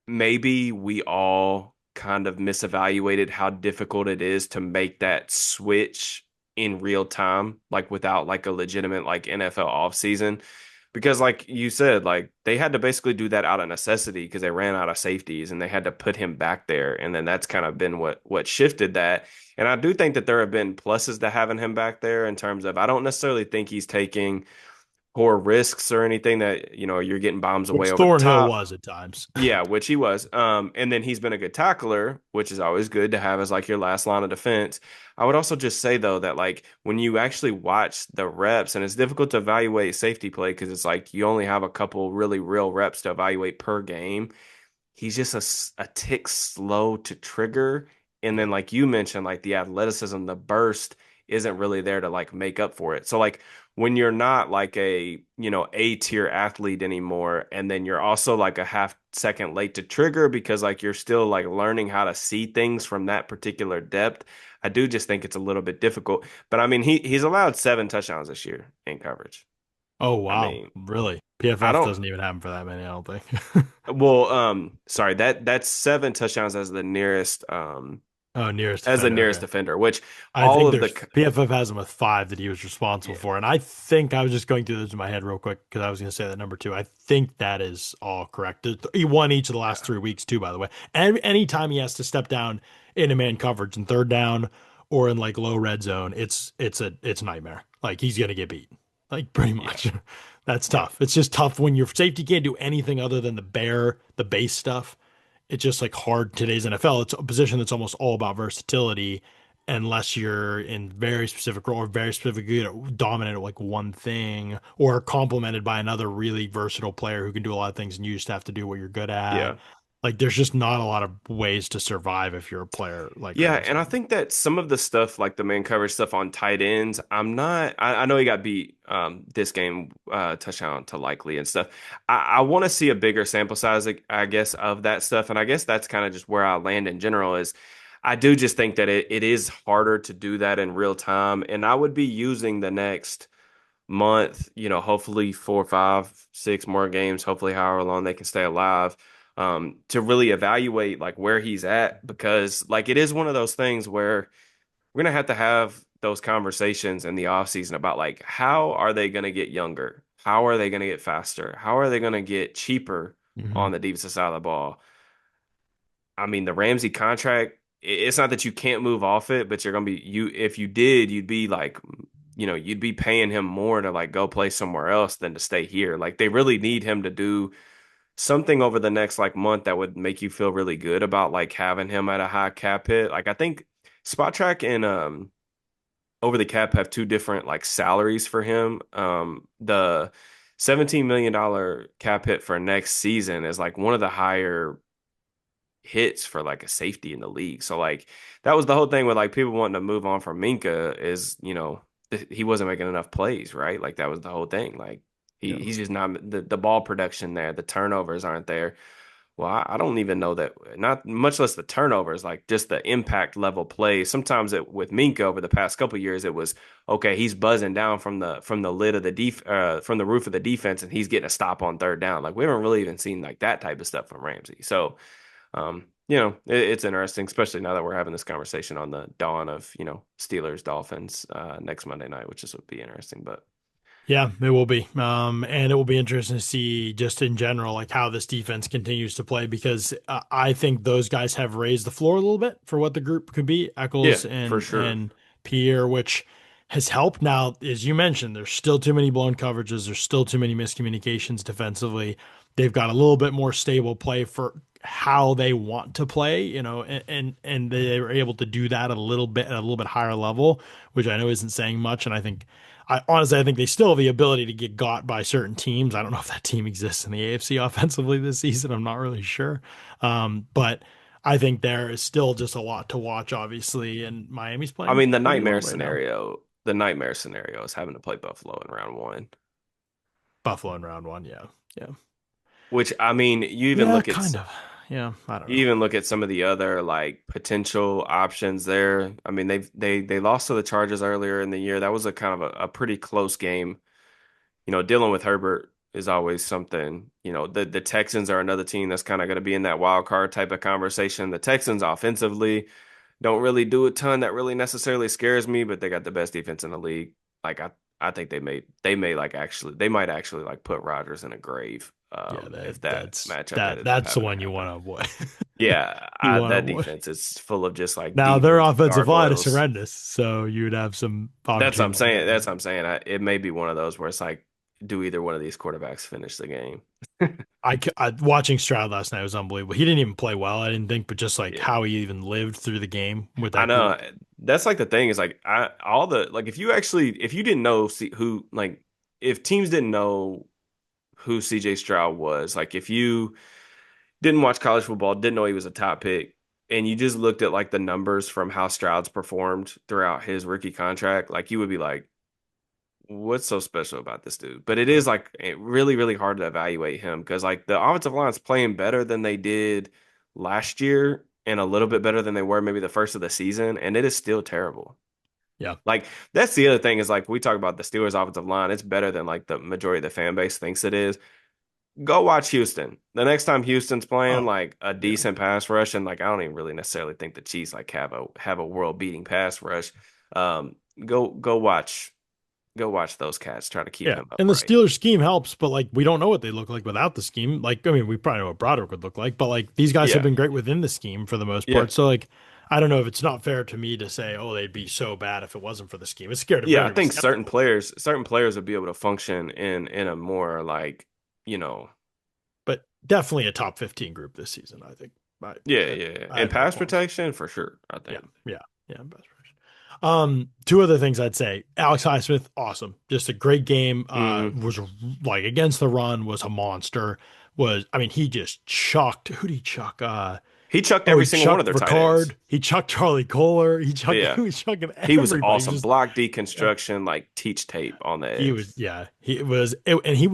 maybe we all kind of misevaluated how difficult it is to make that switch in real time, like without like a legitimate like NFL offseason. Because like you said, like they had to basically do that out of necessity because they ran out of safeties and they had to put him back there. And then that's kind of been what shifted that. And I do think that there have been pluses to having him back there in terms of I don't necessarily think he's taking poor risks or anything that, you're getting bombs away Which over the Thornhill top. was at times. Yeah, which he was. And then he's been a good tackler, which is always good to have as like your last line of defense. I would also just say though that like when you actually watch the reps, and it's difficult to evaluate safety play because it's like you only have a couple really real reps to evaluate per game. He's just a tick slow to trigger. And then, Yeah. like you mentioned, like the athleticism, the burst isn't really there to like make up for it. So, like, when you're not like A tier athlete anymore, and then you're also like a half second late to trigger because like you're still like learning how to see things from that particular depth, I do just think it's a little bit difficult. But I mean, he's allowed 7 touchdowns this year in coverage. Oh I wow, mean, really? I PFF don't. doesn't even have him for that many. I don't think. Well, sorry, that's 7 touchdowns Oh, nearest as the defender. nearest Okay. defender, which I all think of there's the PFF has him with five that he was responsible yeah, for, and I think I was just going through this in my head real quick because I was going to say that number two. I think that is all correct. He won each of the last yeah, 3 weeks too, by the way. And anytime he has to step down in a man coverage and third down or in like low red zone, it's a nightmare. Like he's going to get beat, like pretty yeah, much. That's yeah. tough. It's just tough when your safety can't do anything other than the base stuff. It's just like hard today's NFL. It's a position that's almost all about versatility unless you're in very specific role or very specific good at dominant at like one thing or complemented by another really versatile player who can do a lot of things and you just have to do what you're good at. Yeah. Like there's just not a lot of ways to survive if you're a player like Yeah, Ramsey. and I think that some of the stuff like the man coverage stuff on tight ends, I know he got beat this game touchdown to Likely and stuff. I want to see a bigger sample size, like, I guess, of that stuff. And I guess that's kind of just where I land in general is I do just think that it is harder to do that in real time. And I would be using the next month, hopefully 4, 5, 6 more games, hopefully however long they can stay alive, to really evaluate like where he's at because like it is one of those things where we're gonna have to have those conversations in the offseason about like how are they gonna get younger? How are they gonna get faster? How are they gonna get cheaper Mm-hmm. on the defensive side of the ball? I mean, the Ramsey contract, it's not that you can't move off it, but you're gonna be you if you did, you'd be like, you'd be paying him more to like go play somewhere else than to stay here. Like they really need him to do something over the next like month that would make you feel really good about like having him at a high cap hit. Like I think Spot Track and Over the Cap have two different like salaries for him. The $17 million cap hit for next season is like one of the higher hits for like a safety in the league. So like that was the whole thing with like people wanting to move on from Minka is, he wasn't making enough plays, right? Like that was the whole thing. Like Yeah. he's just not the ball production there, the turnovers aren't there. Well, I don't even know that, not much less the turnovers, like just the impact level play. Sometimes with Minka over the past couple of years, it was okay. He's buzzing down from the lid of the from the roof of the defense, and he's getting a stop on third down. Like we haven't really even seen like that type of stuff from Ramsey. So it's interesting, especially now that we're having this conversation on the dawn of, Steelers Dolphins next Monday night, which is would be interesting. But Yeah, it will be. And it will be interesting to see just in general, like how this defense continues to play because I think those guys have raised the floor a little bit for what the group could be, Yeah, Eccles for and sure. Pierre, which has helped. Now, as you mentioned, there's still too many blown coverages. There's still too many miscommunications defensively. They've got a little bit more stable play for how they want to play, and they were able to do that at a little bit higher level, which I know isn't saying much. And I think they still have the ability to get got by certain teams. I don't know if that team exists in the AFC offensively this season. I'm not really sure. But I think there is still just a lot to watch, obviously, and Miami's I playing mean, pretty well right now. the nightmare scenario is having to play Buffalo in round one. Buffalo in round one, yeah. Yeah. Which I mean, Yeah, kind of. Yeah, I don't you know. even look at some of the other like potential options there. I mean, they lost to the Chargers earlier in the year. That was a kind of a pretty close game. Dealing with Herbert is always something. The Texans are another team that's kind of going to be in that wild card type of conversation. The Texans offensively don't really do a ton that really necessarily scares me, but they got the best defense in the league. Like I think they may like actually they might actually like put Rodgers in a grave Yeah, if that matchup ended up that's the having to one you want happen. to avoid. Yeah, You want to that avoid. defense is full of just like Now their defensive offensive line is gargoyles. horrendous, so you'd have some That's what I'm opportunity to saying. get That's that. what I'm saying. It may be one of those where it's like, do either one of these quarterbacks finish the game? Watching Stroud last night was unbelievable. He didn't even play well, I didn't think, but just like Yeah, how he even lived through the game with I that know. group. That's like the thing is like I all the like if you didn't know who like if teams didn't know who CJ Stroud was, like if you didn't watch college football, didn't know he was a top pick, and you just looked at like the numbers from how Stroud's performed throughout his rookie contract, like you would be like, what's so special about this dude? But it is like really, really hard to evaluate him because like the offensive line's playing better than they did last year and a little bit better than they were maybe the first of the season, and it is still terrible. Yeah. Like that's the other thing is like we talk about the Steelers offensive line, it's better than like the majority of the fan base thinks it is. Go watch Houston. The next time Houston's playing Oh, like a yeah. decent pass rush, and like I don't even really necessarily think the Chiefs like have a world beating pass rush. Um, go watch those cats try to keep Yeah. him And the upright. Steelers scheme helps, but like we don't know what they look like without the scheme. Like, I mean, we probably know what Broderick would look like, but like these guys have Yeah, been great within the scheme for the most yeah, part. So like I don't know if it's not fair to me to say, oh, they'd be so bad if it wasn't for the scheme. It's scared yeah. they're I gonna be think skeptical. certain players would be able to function in a more like you know, But definitely a top 15 group this season, I think. I yeah, I, yeah, yeah. I And have no pass qualms. protection for sure. I Yeah, think. yeah, yeah. Best version. Two other things I'd say. Alex Highsmith, awesome. Just a great game. Hmm. Was like against the run, was a monster. I mean, he just chucked. Who did he chuck? He chucked Oh, every he single one of chucked their tight ends. Ricard. He chucked Charlie Kohler. Yeah, He was chucking he was everybody. awesome. Block deconstruction, like teach tape on the He edge. was, yeah, and he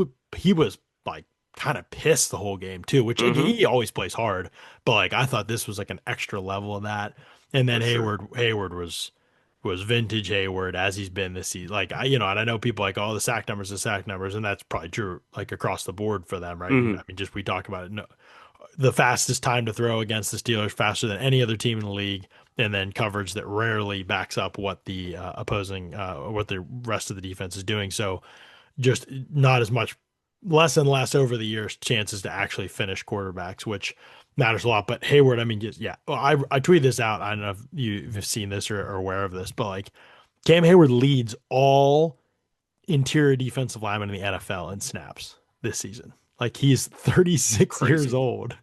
was like kind of pissed the whole game too, which Hmm. he always plays hard, but like I thought this was like an extra level of that. And then For sure. Hayward was vintage Hayward as he's been this season. Like and I know people like, oh, the sack numbers, and that's probably true like across the board for them, right? I Hmm. mean, just we talk about it. No, the fastest time to throw against the Steelers, faster than any other team in the league, and then coverage that rarely backs up what the opposing, what the rest of the defense is doing. So just not as much, less and less over the years chances to actually finish quarterbacks, which matters a lot. But Hayward, I mean, just yeah, well, I tweeted this out. I don't know if you've seen this or aware of this, but like Cam Hayward leads all interior defensive linemen in the NFL in snaps this season. Like he's 36 years Crazy. old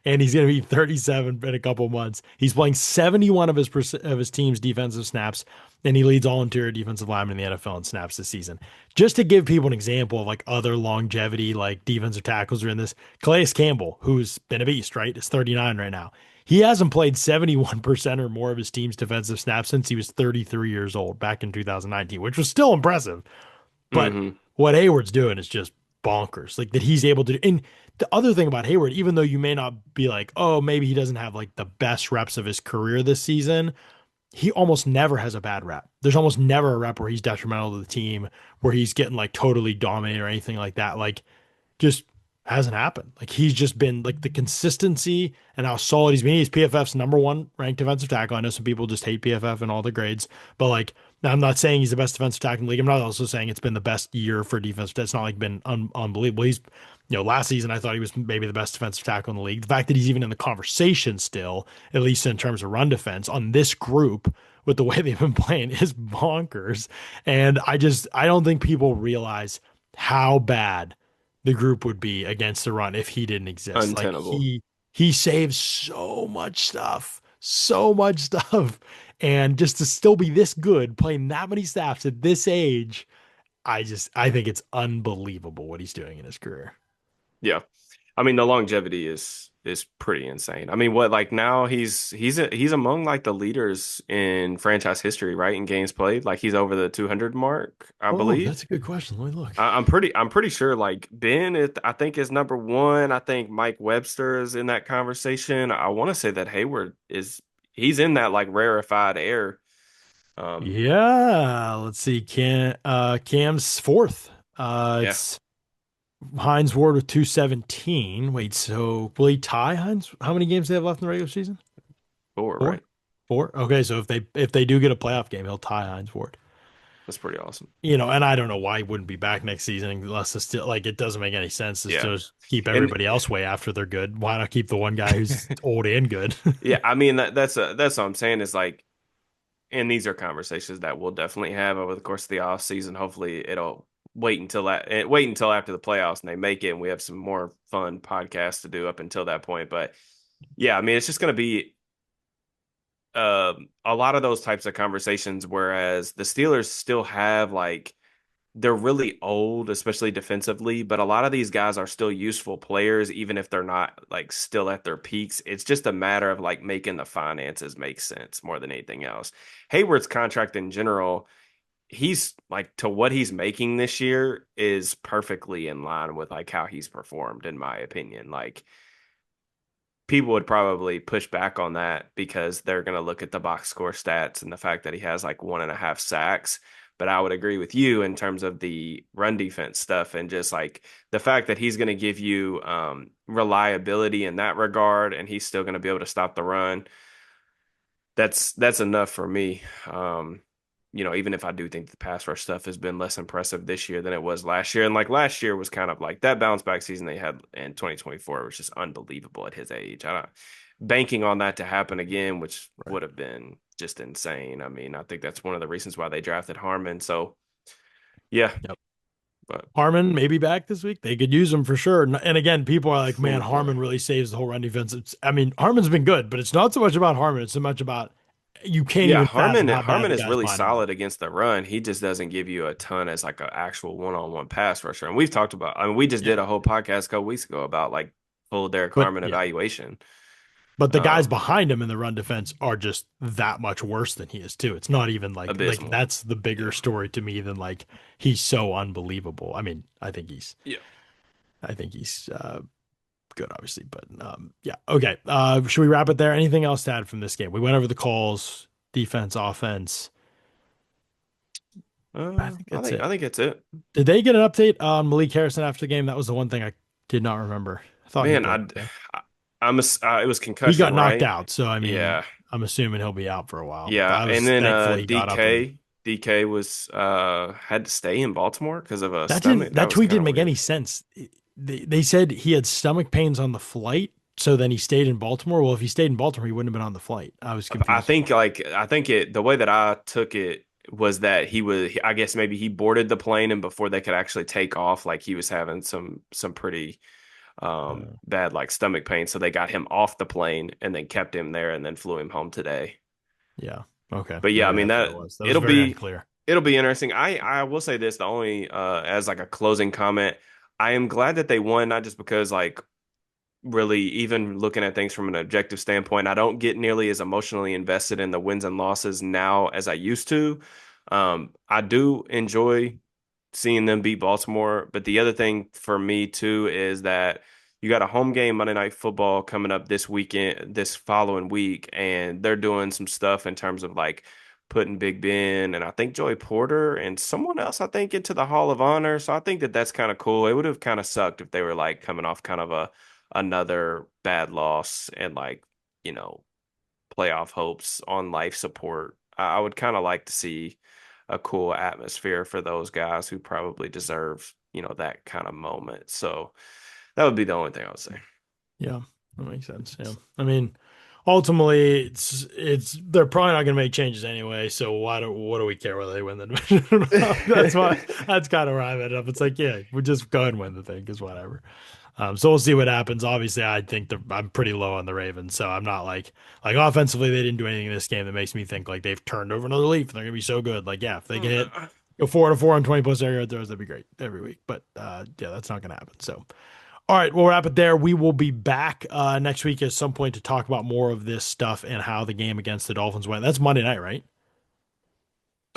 and he's going to be 37 in a couple months. He's playing 71 of his team's defensive snaps, and he leads all interior defensive linemen in the NFL in snaps this season. Just to give people an example of like other longevity, like defensive tackles are in this. Calais Campbell, who's been a beast, right, is 39 right now. He hasn't played 71% or more of his team's defensive snaps since he was 33 years old back in 2019, which was still impressive. But Hmm. what Hayward's doing is just bonkers. Like that he's able to. And the other thing about Hayward, even though you may not be like, oh, maybe he doesn't have like the best reps of his career this season, he almost never has a bad rep. There's almost never a rep where he's detrimental to the team, where he's getting like totally dominated or anything like that. Like just hasn't happened. Like he's just been like the consistency and how solid he's been. He's PFF's number one ranked defensive tackle. I know some people just hate PFF and all the grades, but like Now, I'm not saying he's the best defensive tackle in the league. I'm not also saying it's been the best year for defense. That's not like been unbelievable. He's, last season I thought he was maybe the best defensive tackle in the league. The fact that he's even in the conversation still, at least in terms of run defense, on this group with the way they've been playing is bonkers. And I don't think people realize how bad the group would be against the run if he didn't exist. Like Untenable. he saves so much stuff. And just to still be this good, playing that many snaps at this age, I think it's unbelievable what he's doing in his career. Yeah. I mean, the longevity is pretty insane. I mean, what like now he's among like the leaders in franchise history, right? In games played, like he's over the 200 mark, I Oh, believe. that's a good question. Let me look. I'm pretty sure like I think is number one. I think Mike Webster is in that conversation. I want to say that Hayward is he's in that like rarefied air. Um, Yeah, let's see. Cam's fourth. yeah, It's Hines Ward with 217. Wait, so will he tie Hines? How many games do they have left in the regular season? four, Four? right? Four? Okay, so if they do get a playoff game, he'll tie Hines Ward. That's pretty awesome. And I don't know why he wouldn't be back next season unless it's still like it doesn't make any sense to Yeah, just keep and everybody else way after they're good. Why not keep the one guy who's old and good? yeah, I mean that's what I'm saying is like, and these are conversations that we'll definitely have over the course of the off season. Hopefully, it'll wait until after the playoffs and they make it, and we have some more fun podcasts to do up until that point. But yeah, I mean, it's just going to be a lot of those types of conversations. Whereas the Steelers still have like they're really old, especially defensively, but a lot of these guys are still useful players, even if they're not like still at their peaks. It's just a matter of like making the finances make sense more than anything else. Hayward's contract in general, he's like to what he's making this year is perfectly in line with like how he's performed, in my opinion. Like people would probably push back on that because they're going to look at the box score stats and the fact that he has like 1.5 sacks. But I would agree with you in terms of the run defense stuff and just like the fact that he's going to give you reliability in that regard and he's still going to be able to stop the run. That's enough for me. Even if I do think the pass rush stuff has been less impressive this year than it was last year. And like last year was kind of like that bounce back season they had in 2024 was just unbelievable at his age. I don't banking on that to happen again, which Right. would have been just insane. I mean, I think that's one of the reasons why they drafted Harmon. So yeah, Yep. but Harmon maybe back this week. They could use him for sure. And again, people are like, man, oh boy. Harmon really saves the whole run defense. I mean, Harmon's been good, but it's not so much about Harmon. It's so much about you can't Yeah, even fathom Harmon how bad Harmon the is guys really behind him are. solid against the run. He just doesn't give you a ton as like an actual one-on-one pass rusher. And we've talked about, I mean, we just Yeah. did a whole podcast a couple weeks ago about like full Derek But Harmon yeah. evaluation. But the guys Um, behind him in the run defense are just that much worse than he is too. It's not even like Abysmal. that's the bigger Yeah. story to me than like he's so unbelievable. I mean, Yeah. I think he's good, obviously, but yeah. Okay. Should we wrap it there? Anything else to add from this game? We went over the calls, defense, offense. I think I that's think it. I think that's it. Did they get an update on Malik Harrison after the game? That was the one thing I did not remember. I thought he Man, played. Okay. it was He concussion, got knocked right? out, so I mean, Yeah. I'm assuming he'll be out for a while. Yeah. I And was then thankfully he got up and DK was had to stay in Baltimore because of a that didn't stomach. That that was tweet kind didn't of make weird. any sense. They said he had stomach pains on the flight, so then he stayed in Baltimore. Well, if he stayed in Baltimore, he wouldn't have been on the flight. I was confused. I think it the way that I took it was that he was I guess maybe he boarded the plane and before they could actually take off, like he was having some pretty Uh, bad like stomach pain. So they got him off the plane and then kept him there and then flew him home today. yeah. Okay. But yeah, I Maybe mean that's what it that was. That was it'll very be unclear. it'll be interesting. I will say this, the only as like a closing comment, I am glad that they won, not just because like really even looking at things from an objective standpoint, I don't get nearly as emotionally invested in the wins and losses now as I used to. I do enjoy seeing them beat Baltimore, but the other thing for me too is that you got a home game Monday Night Football coming up this weekend, this following week, and they're doing some stuff in terms of like putting Big Ben and I think Joey Porter and someone else I think into the Hall of Honor. So I think that that's kind of cool. It would have kind of sucked if they were like coming off kind of a another bad loss and like, you know, playoff hopes on life support. I would kind of like to see a cool atmosphere for those guys who probably deserve, that kind of moment. So that would be the only thing I would say. Yeah, that makes sense. Yeah. I mean, ultimately it's they're probably not gonna make changes anyway, so what do we care whether they win the division or not? That's kind of where I'm at up. It's like, yeah, we just go ahead and win the thing, because whatever. So we'll see what happens. Obviously, I think I'm pretty low on the Ravens, so I'm not like offensively they didn't do anything in this game that makes me think like they've turned over another leaf and they're gonna be so good. Like, yeah, if they can hit go 4 to 4 on 20 plus air yard throws, that'd be great every week. But yeah, that's not gonna happen. So all right, we'll wrap it there. We will be back next week at some point to talk about more of this stuff and how the game against the Dolphins went. That's Monday night, right?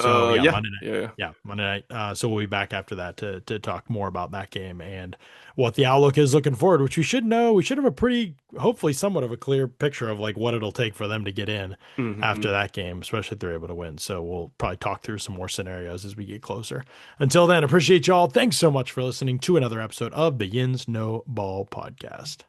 So yeah, Yeah, Monday night. yeah. Yeah, Monday night. So we'll be back after that to talk more about that game and what the outlook is looking forward, which we should know. We should have a pretty, hopefully, somewhat of a clear picture of like what it'll take for them to get in after Hmm. that game, especially if they're able to win. So we'll probably talk through some more scenarios as we get closer. Until then, appreciate y'all. Thanks so much for listening to another episode of the Yins No Ball podcast.